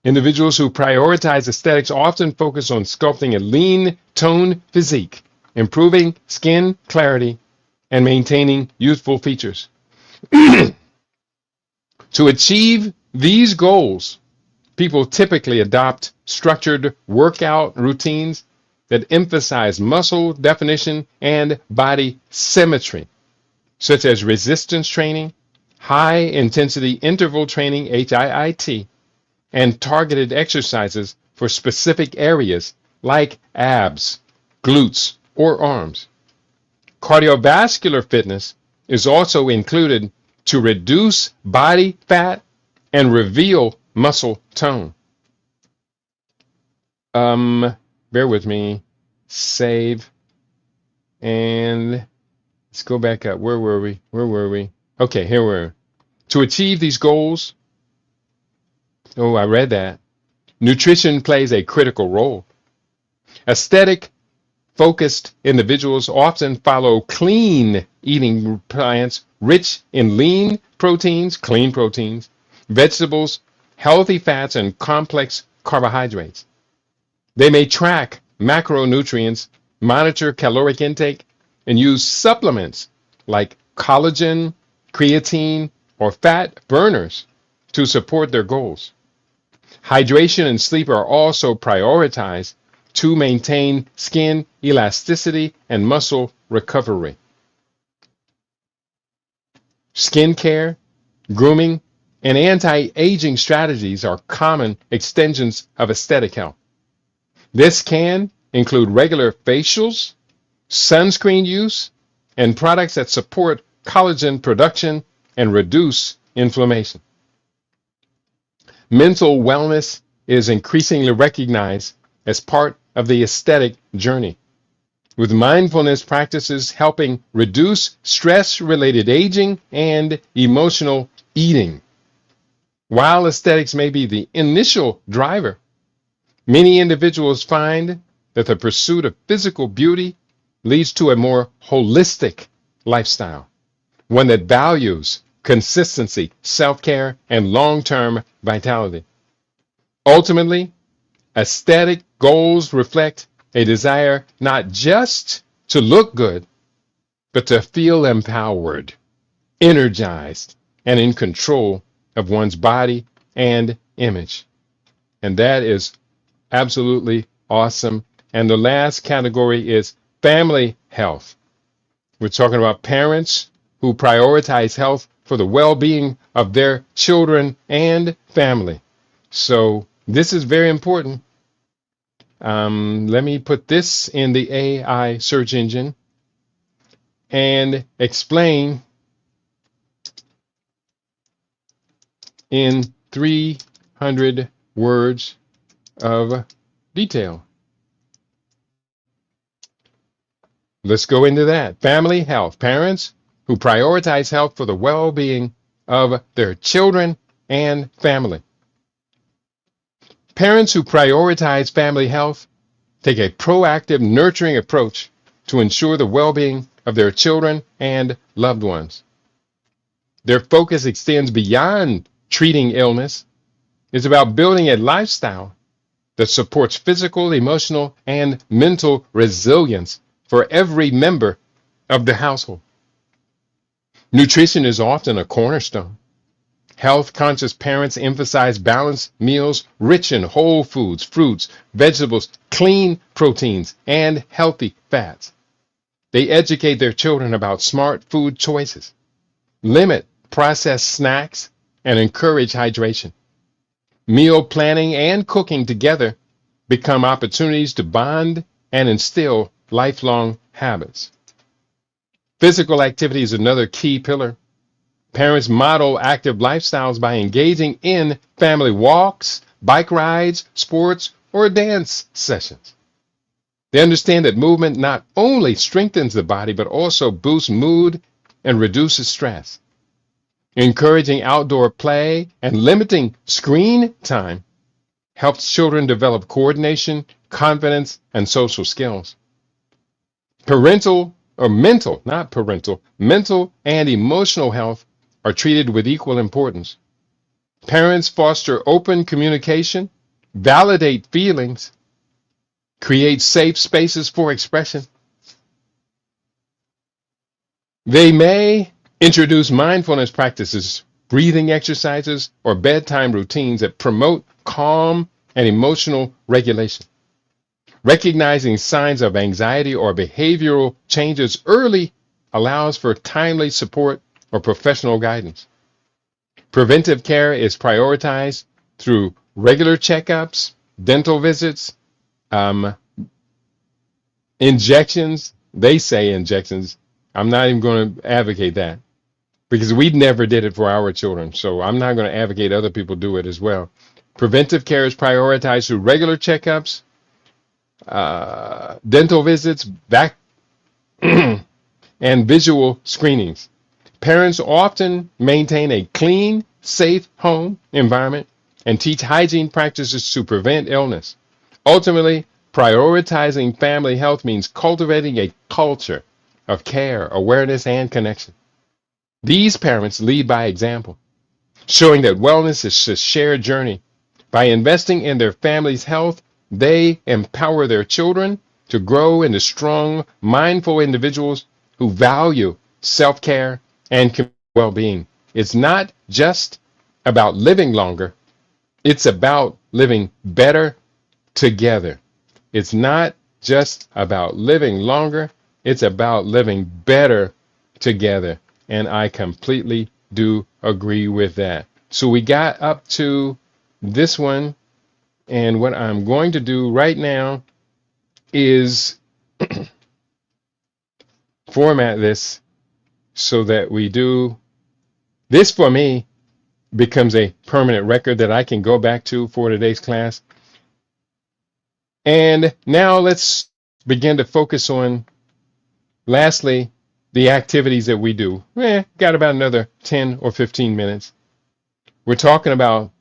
Individuals who prioritize aesthetics often focus on sculpting a lean, toned physique, improving skin clarity, and maintaining youthful features. To achieve these goals, people typically adopt structured workout routines that emphasize muscle definition and body symmetry, such as resistance training, high-intensity interval training, HIIT, and targeted exercises for specific areas like abs, glutes, or arms. Cardiovascular fitness is also included to reduce body fat and reveal muscle tone. Bear with me. Save. And let's go back up. Where were we? Okay, here we are. To achieve these goals, I read that. Nutrition plays a critical role. Aesthetic-focused individuals often follow clean eating plans rich in lean proteins, clean proteins, vegetables, healthy fats, and complex carbohydrates. They may track macronutrients, monitor caloric intake, and use supplements like collagen, creatine, or fat burners to support their goals. Hydration and sleep are also prioritized to maintain skin elasticity and muscle recovery. Skincare, grooming, and anti-aging strategies are common extensions of aesthetic health. This can include regular facials, sunscreen use, and products that support collagen production and reduce inflammation. Mental wellness is increasingly recognized as part of the aesthetic journey, with mindfulness practices helping reduce stress-related aging and emotional eating. While aesthetics may be the initial driver, many individuals find that the pursuit of physical beauty leads to a more holistic lifestyle, one that values consistency, self-care, and long-term vitality. Ultimately, aesthetic goals reflect a desire not just to look good, but to feel empowered, energized, and in control of one's body and image. And that is absolutely awesome. And the last category is family health. We're talking about parents who prioritize health for the well-being of their children and family. So this is very important. Let me put this in the AI search engine and explain in 300 words of detail. Let's go into that. Family health. Parents who prioritize health for the well-being of their children and family. Parents who prioritize family health take a proactive, nurturing approach to ensure the well-being of their children and loved ones. Their focus extends beyond treating illness. It's about building a lifestyle that supports physical, emotional, and mental resilience for every member of the household. Nutrition is often a cornerstone. Health-conscious parents emphasize balanced meals rich in whole foods, fruits, vegetables, clean proteins, and healthy fats. They educate their children about smart food choices, limit processed snacks, and encourage hydration. Meal planning and cooking together become opportunities to bond and instill lifelong habits. Physical activity is another key pillar. Parents model active lifestyles by engaging in family walks, bike rides, sports, or dance sessions. They understand that movement not only strengthens the body, but also boosts mood and reduces stress. Encouraging outdoor play and limiting screen time helps children develop coordination, confidence, and social skills. Mental and emotional health are treated with equal importance. Parents foster open communication, validate feelings, create safe spaces for expression. They may introduce mindfulness practices, breathing exercises, or bedtime routines that promote calm and emotional regulation. Recognizing signs of anxiety or behavioral changes early allows for timely support or professional guidance. Preventive care is prioritized through regular checkups, dental visits, injections. They say injections. I'm not even going to advocate that because we never did it for our children. So I'm not going to advocate other people do it as well. Preventive care is prioritized through regular checkups, dental visits, back and visual screenings. Parents often maintain a clean, safe home environment and teach hygiene practices to prevent illness. Ultimately, prioritizing family health means cultivating a culture of care, awareness, and connection. These parents lead by example, showing that wellness is a shared journey. By investing in their family's health, they empower their children to grow into strong, mindful individuals who value self-care and well-being. It's not just about living longer, it's about living better together. It's not just about living longer, it's about living better together. And I completely do agree with that. So we got up to this one, and what I'm going to do right now is format this so that we do this. For me, becomes a permanent record that I can go back to for today's class. And now let's begin to focus on, lastly, the activities that we do. Got about another 10 or 15 minutes. We're talking about,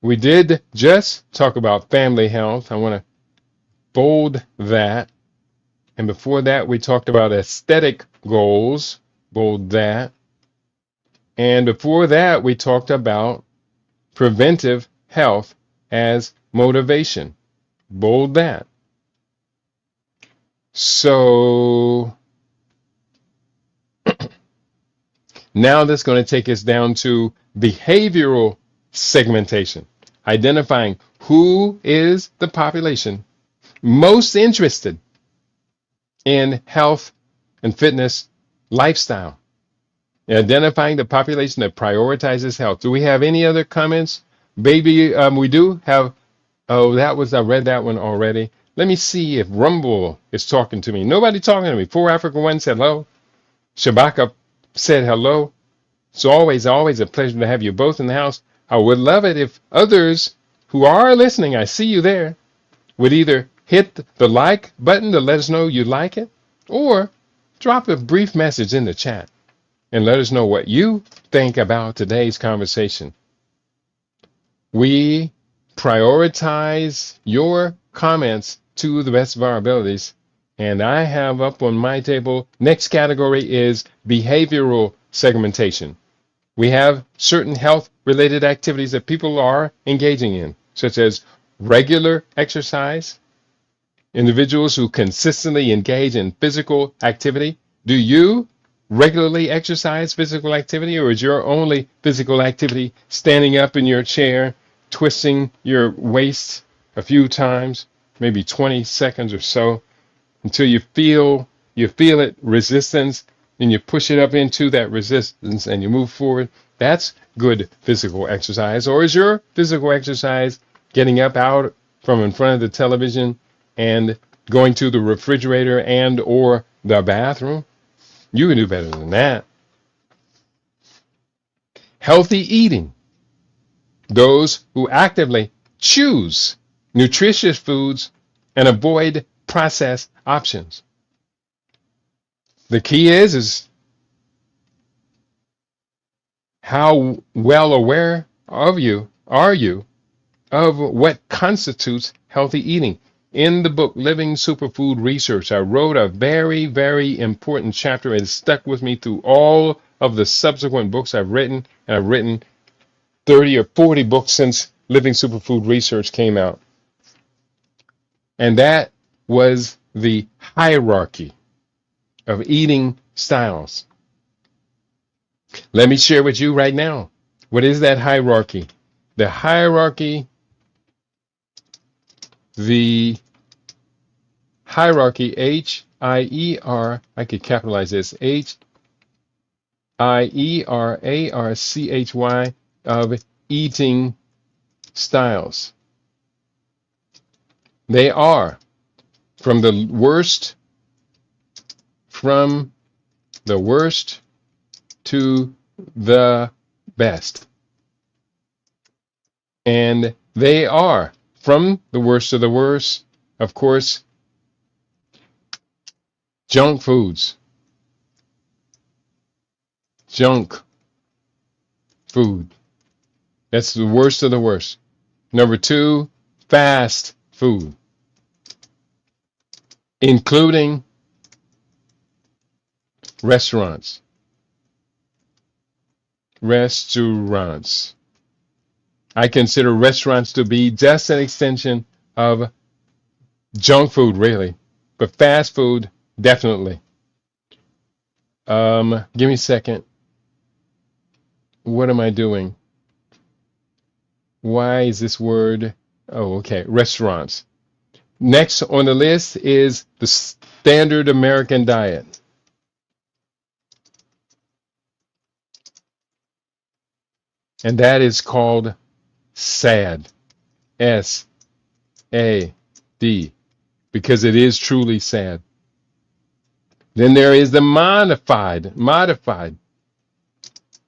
we did just talk about family health. I want to bold that. And before that, we talked about aesthetic goals. Bold that. And before that, we talked about preventive health as motivation. Bold that. So now that's going to take us down to behavioral segmentation, identifying who is the population most interested in health and fitness lifestyle. Identifying the population that prioritizes health. Do we have any other comments? Baby, we do have. Oh, I read that one already. Let me see if Rumble is talking to me. Nobody talking to me. 4Africa1 said hello. Shabaka said hello. So always a pleasure to have you both in the house. I would love it if others who are listening, I see you there, would either hit the like button to let us know you like it, or drop a brief message in the chat and let us know what you think about today's conversation. We prioritize your comments to the best of our abilities. And I have up on my table, next category is behavioral segmentation. We have certain health related activities that people are engaging in, such as regular exercise, individuals who consistently engage in physical activity. Do you regularly exercise physical activity, or is your only physical activity standing up in your chair, twisting your waist a few times, maybe 20 seconds or so, until you feel it resistance, and you push it up into that resistance and you move forward? That's good physical exercise. Or is your physical exercise getting up out from in front of the television and going to the refrigerator and or the bathroom? You can do better than that. Healthy eating. Those who actively choose nutritious foods and avoid processed options. The key is how well aware are you of what constitutes healthy eating? In the book, Living Superfood Research, I wrote a very, very important chapter. It has stuck with me through all of the subsequent books I've written, and I've written 30 or 40 books since Living Superfood Research came out. And that was the hierarchy of eating styles. Let me share with you right now. What is that hierarchy? The hierarchy, H-I-E-R, I could capitalize this, H-I-E-R-A-R-C-H-Y, of eating styles. They are from the worst to the best. And they are from the worst to the worst, of course, junk foods. Junk food. That's the worst of the worst. Number 2, fast food, including restaurants. I consider restaurants to be just an extension of junk food, really. But fast food, definitely. Give me a second. What am I doing? Why is this word? Oh, okay. Restaurants. Next on the list is the standard American diet. And that is called SAD. S-A-D. Because it is truly sad. Then there is the modified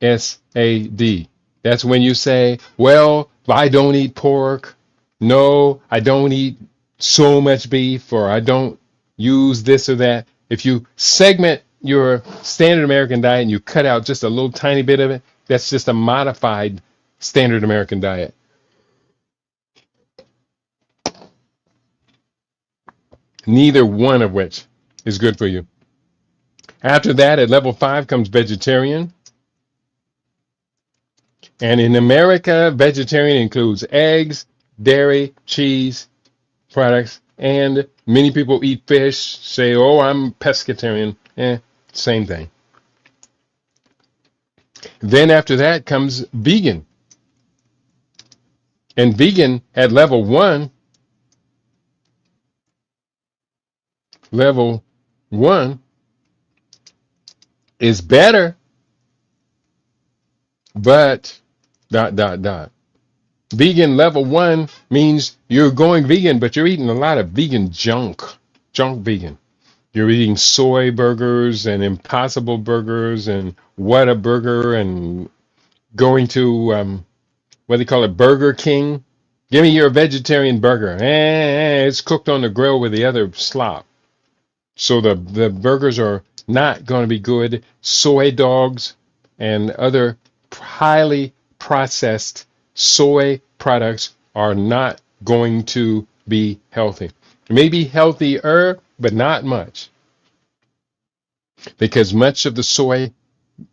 SAD. That's when you say, well, I don't eat pork. No, I don't eat so much beef, or I don't use this or that. If you segment your standard American diet and you cut out just a little tiny bit of it, that's just a modified standard American diet. Neither one of which is good for you. After that, at level 5 comes vegetarian. And in America, vegetarian includes eggs, dairy, cheese products, and many people eat fish, say, oh, I'm pescatarian. Same thing. Then after that comes vegan. And vegan at level 1 is better, but dot dot dot. Vegan level 1 means you're going vegan, but you're eating a lot of vegan junk vegan. You're eating soy burgers and Impossible burgers and Whataburger and going to what do they call it, Burger King. Give me your vegetarian burger. It's cooked on the grill with the other slop. So the burgers are not going to be good. Soy dogs and other highly processed soy products are not going to be healthy. Maybe healthier, but not much. Because much of the soy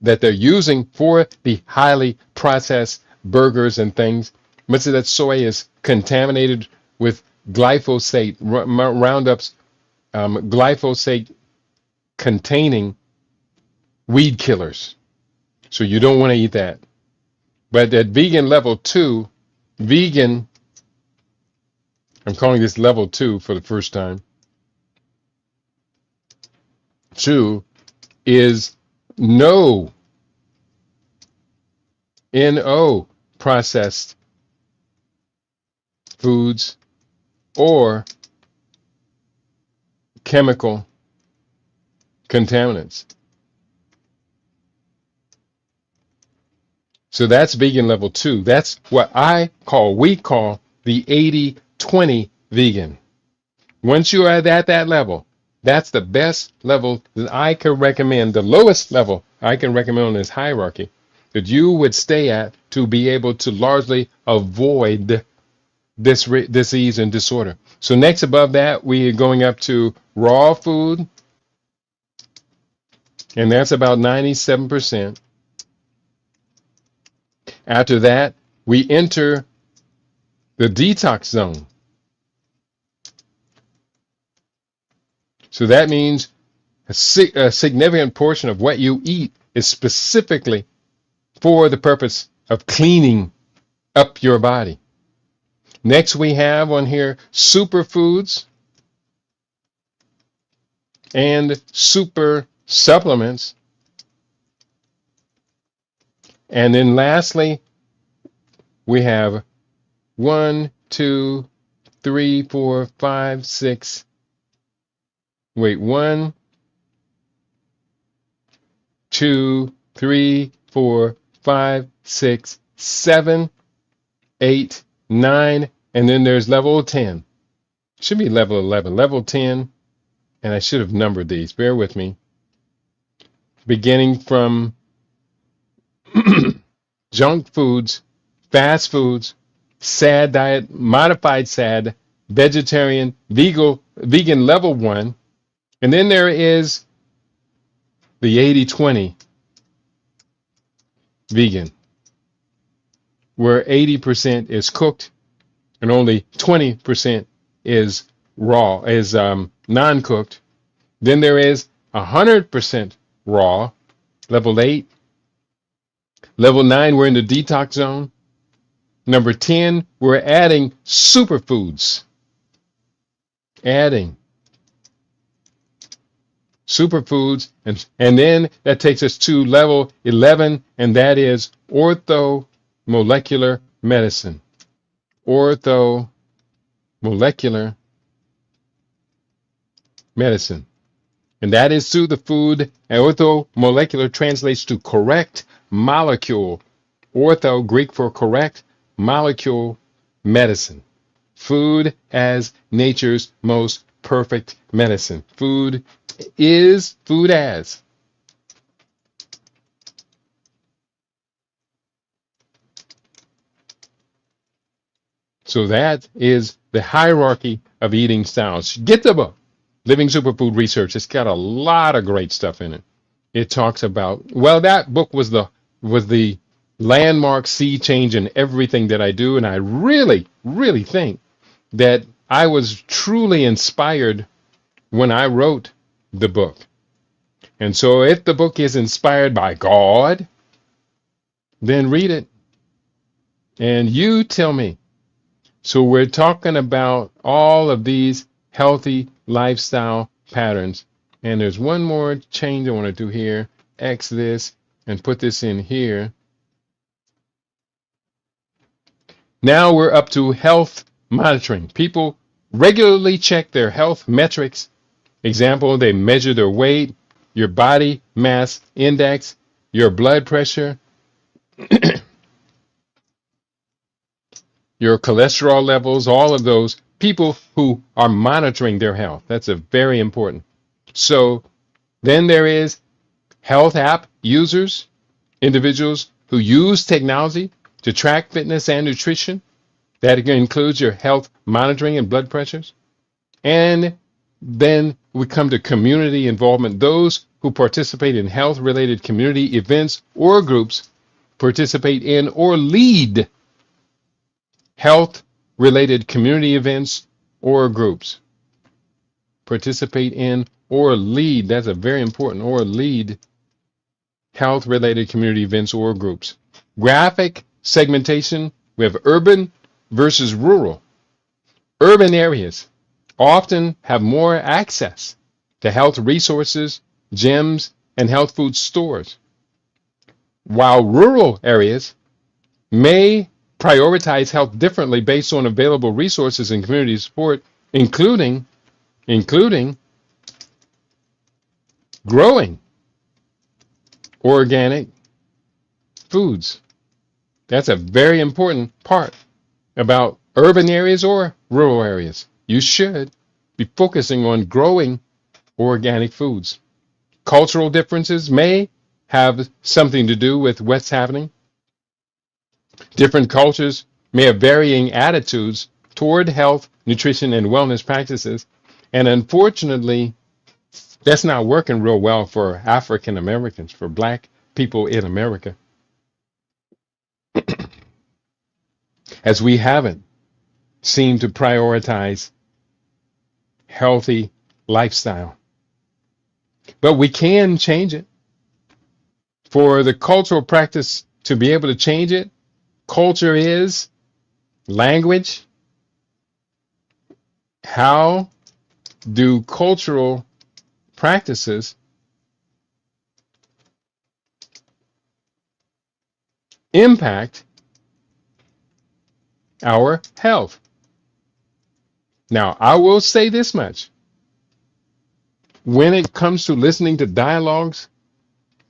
that they're using for the highly processed burgers and things, much of that soy is contaminated with glyphosate, Roundup's glyphosate containing weed killers. So you don't want to eat that. But at vegan level 2, vegan, I'm calling this level 2 for the first time, 2 is no processed foods or chemical contaminants. So that's vegan level 2. That's what we call the 80-20 vegan. Once you are at that level, that's the best level that I can recommend, the lowest level I can recommend on this hierarchy that you would stay at to be able to largely avoid this disease and disorder. So next above that, we are going up to raw food, and that's about 97%. After that, we enter the detox zone. So that means a significant portion of what you eat is specifically for the purpose of cleaning up your body. Next, we have on here superfoods and super supplements. And then lastly, we have 1, 2, 3, 4, 5, 6. Wait, 1, 2, 3, 4, 5, 6, 7, 8, 9, and then there's level 10. Should be level 11, level 10, and I should have numbered these. Bear with me. Beginning from junk foods, fast foods, SAD diet, modified SAD, vegetarian, vegan level 1, and then there is the 80-20 vegan, where 80% is cooked and only 20% is raw, is non-cooked. Then there is 100% raw, level 8. Level 9, we're in the detox zone. Number 10, we're adding superfoods. Adding superfoods, and then that takes us to level 11, and that is orthomolecular medicine. Orthomolecular medicine. And that is through the food. And orthomolecular translates to correct molecule. Ortho, Greek for correct, molecule, medicine. Food as nature's most perfect medicine. Food is food as. So that is the hierarchy of eating styles. Get the book, Living Superfood Research. It's got a lot of great stuff in it. It talks about, well, that book was the landmark sea change in everything that I do, and I really, really think that I was truly inspired when I wrote the book. And so if the book is inspired by God, then read it and you tell me. So we're talking about all of these healthy lifestyle patterns. And there's one more change I want to do here. X this and put this in here. Now we're up to health monitoring. People regularly check their health metrics. Example, they measure their weight, your body mass index, your blood pressure, your cholesterol levels, all of those people who are monitoring their health. That's a very important. So then there is health app users, individuals who use technology to track fitness and nutrition. That includes your health monitoring and blood pressures. And then we come to community involvement. Those who participate in health related community events or groups participate in or lead health related community events or groups. Participate in or lead, that's a very important, or lead health related community events or groups. Graphic segmentation, we have urban versus rural. Urban areas often have more access to health resources, gyms, and health food stores, while rural areas may prioritize health differently based on available resources and community support, including growing organic foods. That's a very important part about urban areas or rural areas. You should be focusing on growing organic foods. Cultural differences may have something to do with what's happening. Different cultures may have varying attitudes toward health, nutrition, and wellness practices. And unfortunately, that's not working real well for African Americans, for Black people in America, as we haven't seemed to prioritize healthy lifestyle. But we can change it. For the cultural practice to be able to change it, culture is language. How do cultural practices impact our health? Now, I will say this much. When it comes to listening to dialogues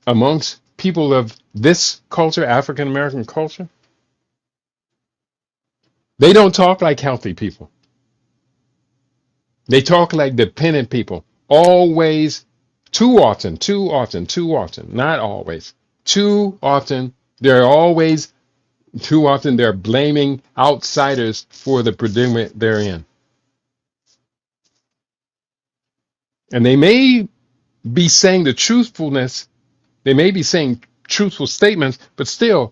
amongst people of this culture, African American culture, they don't talk like healthy people. They talk like dependent people. Always, too often, not always. Too often, too often they're blaming outsiders for the predicament they're in. And they may be saying they may be saying truthful statements, but still,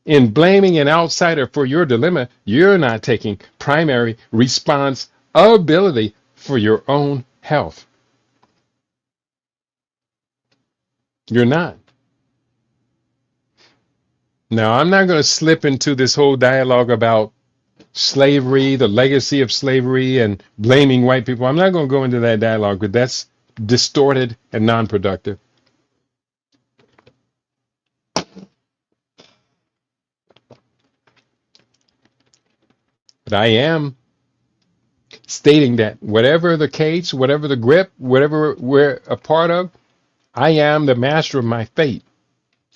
in blaming an outsider for your dilemma, you're not taking primary responsibility for your own health. You're not. Now, I'm not going to slip into this whole dialogue about slavery, the legacy of slavery, and blaming white people. I'm not going to go into that dialogue because that's distorted and non-productive. But I am stating that whatever the case, whatever the grip, whatever we're a part of, I am the master of my fate.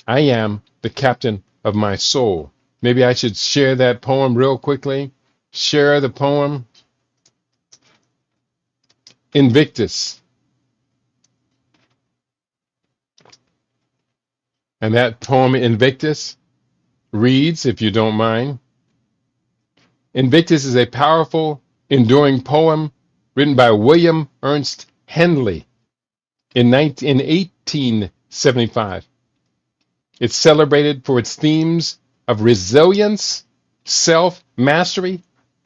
I am the captain of my soul. Maybe I should share that poem real quickly. Share the poem Invictus. And that poem Invictus reads, if you don't mind, Invictus is a powerful, enduring poem written by William Ernst Henley in 1875. It's celebrated for its themes of resilience, self-mastery,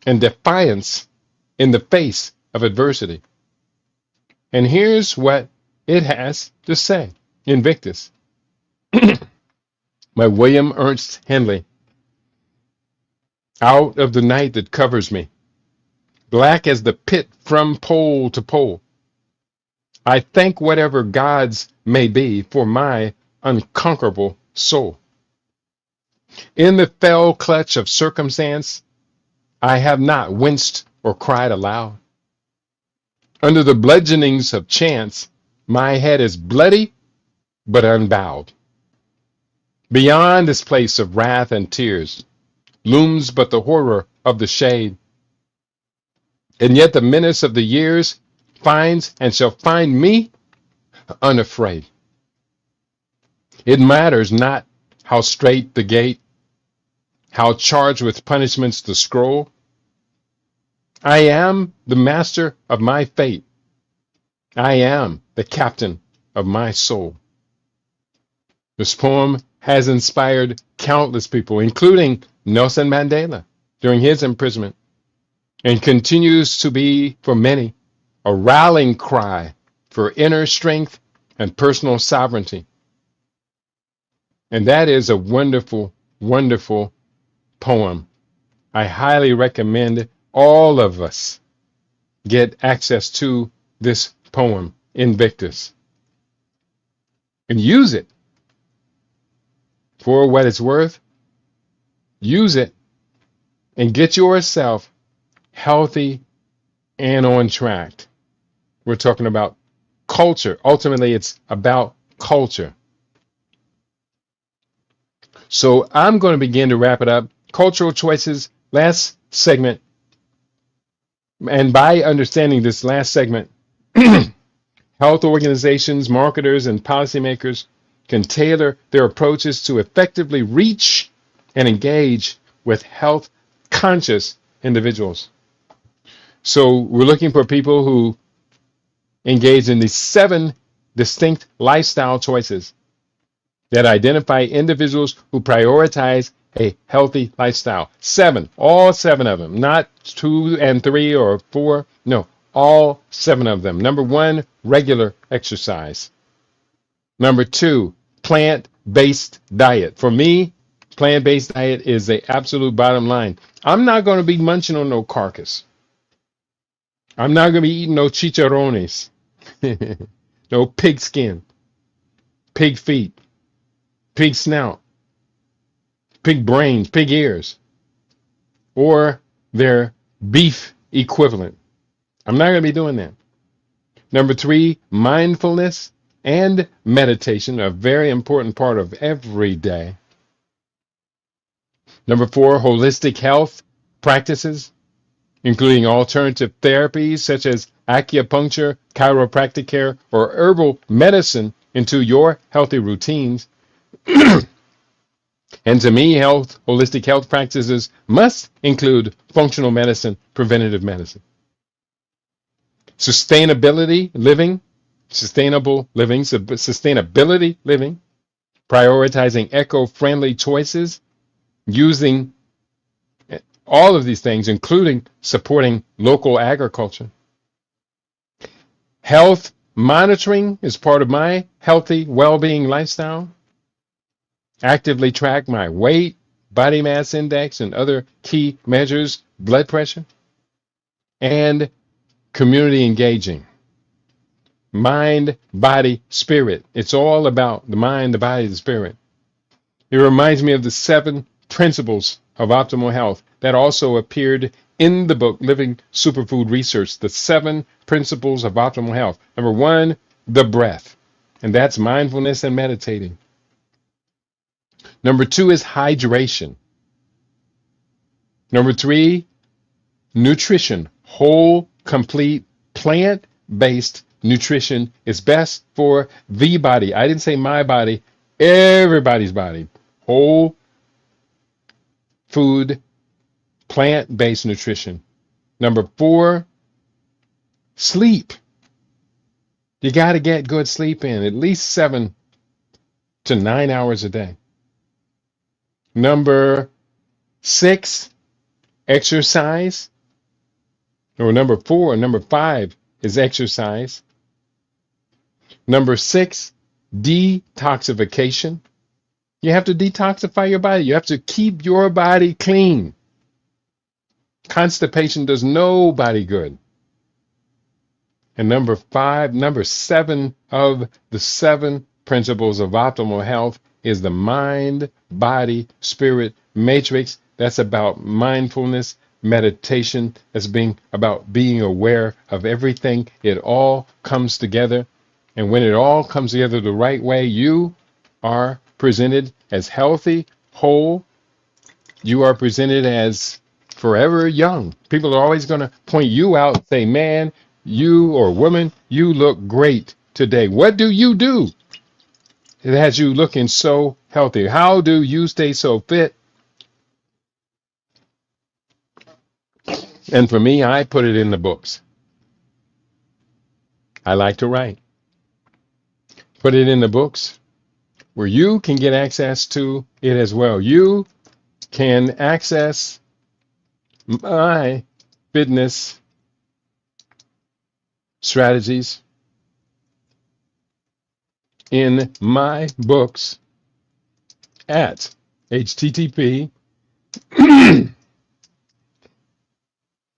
and defiance in the face of adversity. And here's what it has to say. Invictus by William Ernst Henley. Out of the night that covers me, black as the pit from pole to pole, I thank whatever gods may be for my unconquerable soul. In the fell clutch of circumstance, I have not winced or cried aloud. Under the bludgeonings of chance, my head is bloody but unbowed. Beyond this place of wrath and tears looms but the horror of the shade. And yet the menace of the years finds and shall find me unafraid. It matters not how straight the gate, how charged with punishments the scroll. I am the master of my fate. I am the captain of my soul. This poem has inspired countless people, including Nelson Mandela during his imprisonment, and continues to be, for many, a rallying cry for inner strength and personal sovereignty. And that is a wonderful, wonderful poem. I highly recommend all of us get access to this poem, Invictus, and use it for what it's worth. Use it and get yourself healthy and on track. We're talking about culture. Ultimately, it's about culture. So I'm going to begin to wrap it up. Cultural choices, last segment. And by understanding this last segment, health organizations, marketers, and policymakers can tailor their approaches to effectively reach and engage with health conscious individuals. So we're looking for people who engage in these 7 distinct lifestyle choices that identify individuals who prioritize a healthy lifestyle. 7, all 7 of them, not 2 and 3 or 4. No, all 7 of them. Number 1, regular exercise. Number 2, plant-based diet. For me, plant-based diet is the absolute bottom line. I'm not going to be munching on no carcass. I'm not going to be eating no chicharrones, no pig skin, pig feet, pig snout, pig brains, pig ears, or their beef equivalent. I'm not going to be doing that. Number 3, mindfulness and meditation, a very important part of every day. Number 4, holistic health practices, including alternative therapies such as acupuncture, chiropractic care, or herbal medicine into your healthy routines. And to me, holistic health practices must include functional medicine, preventative medicine. Sustainability living, prioritizing eco-friendly choices, using all of these things, including supporting local agriculture. Health monitoring is part of my healthy well-being lifestyle. Actively track my weight, body mass index, and other key measures, blood pressure. And community engaging. Mind, body, spirit. It's all about the mind, the body, the spirit. It reminds me of the 7 principles of optimal health that also appeared in the book, Living Superfood Research, the 7 principles of optimal health. Number 1, the breath, and that's mindfulness and meditating. Number 2 is hydration. Number 3, nutrition. Whole, complete, plant-based nutrition is best for the body. I didn't say my body, everybody's body. Whole food, plant-based nutrition. Number 4, sleep. You got to get good sleep in, at least 7 to 9 hours a day. Number 6, exercise. Or number 5 is exercise. Number 6, detoxification. You have to detoxify your body. You have to keep your body clean. Constipation does nobody good. And number 7 of the 7 principles of optimal health is the mind, body, spirit matrix. That's about mindfulness, meditation. That's about being aware of everything. It all comes together. And when it all comes together the right way, you are presented as healthy, whole. You are presented as forever young. People are always going to point you out and say, man, you or woman, you look great today. What do? It has you looking so healthy. How do you stay so fit? And for me, I put it in the books. I like to write. Put it in the books where you can get access to it as well. You can access my fitness strategies in my books at http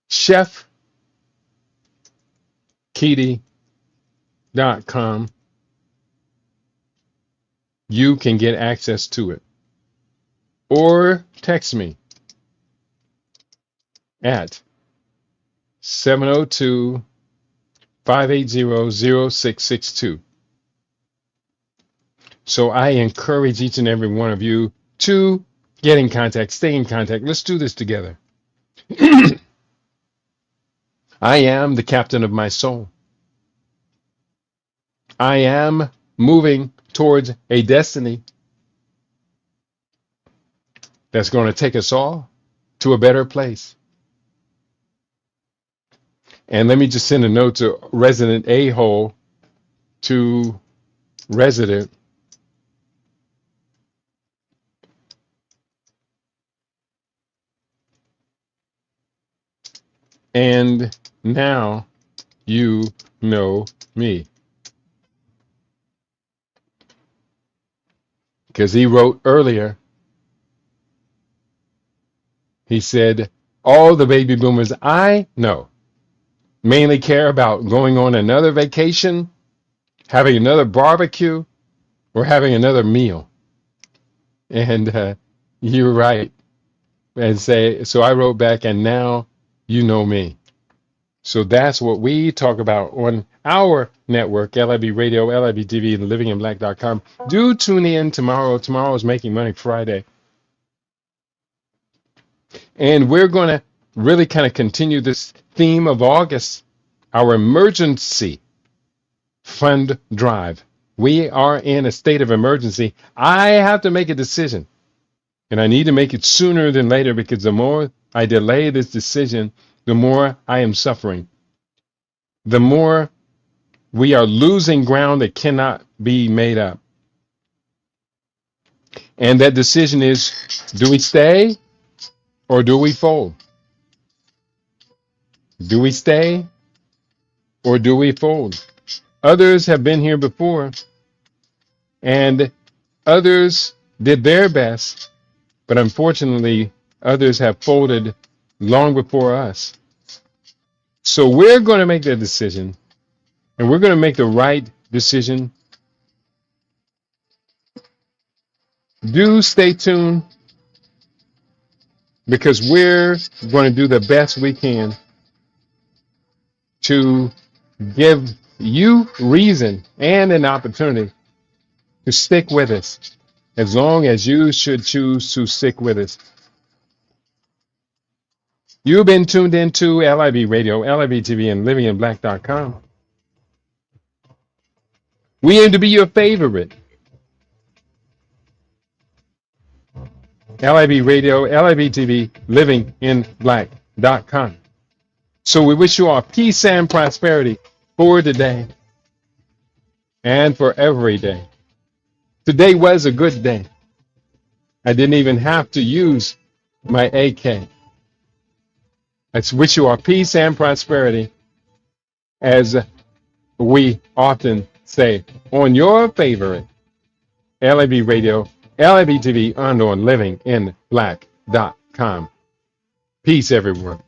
chefkeedy.com. You can get access to it. Or text me at 702-580-0662. So I encourage each and every one of you to get in contact, stay in contact. Let's do this together. I am the captain of my soul. I am moving towards a destiny that's going to take us all to a better place. And let me just send a note to Resident A-hole, to Resident. And now you know me. Because he wrote earlier, he said, all the baby boomers I know mainly care about going on another vacation, having another barbecue, or having another meal. And you're right. And so I wrote back, and now you know me. So that's what we talk about on our network, LIB Radio, LIB TV, and livinginblack.com. Do tune in tomorrow. Tomorrow is Making Money Friday. And we're going to really kind of continue this theme of August, our emergency fund drive. We are in a state of emergency. I have to make a decision, and I need to make it sooner than later, because the more I delay this decision, the more I am suffering. The more we are losing ground that cannot be made up. And that decision is, do we stay or do we fold? Do we stay or do we fold? Others have been here before, and others did their best, but unfortunately, others have folded long before us. So we're going to make that decision, and we're going to make the right decision. Do stay tuned because we're going to do the best we can to give you reason and an opportunity to stick with us as long as you should choose to stick with us. You've been tuned into LIB Radio, LIB TV, and livinginblack.com. We aim to be your favorite. LIB Radio, LIB TV, livinginblack.com. So we wish you all peace and prosperity for today and for every day. Today was a good day. I didn't even have to use my AK. I wish you all peace and prosperity, as we often say, on your favorite LIB Radio, LIB TV, and on livinginblack.com. Peace, everyone.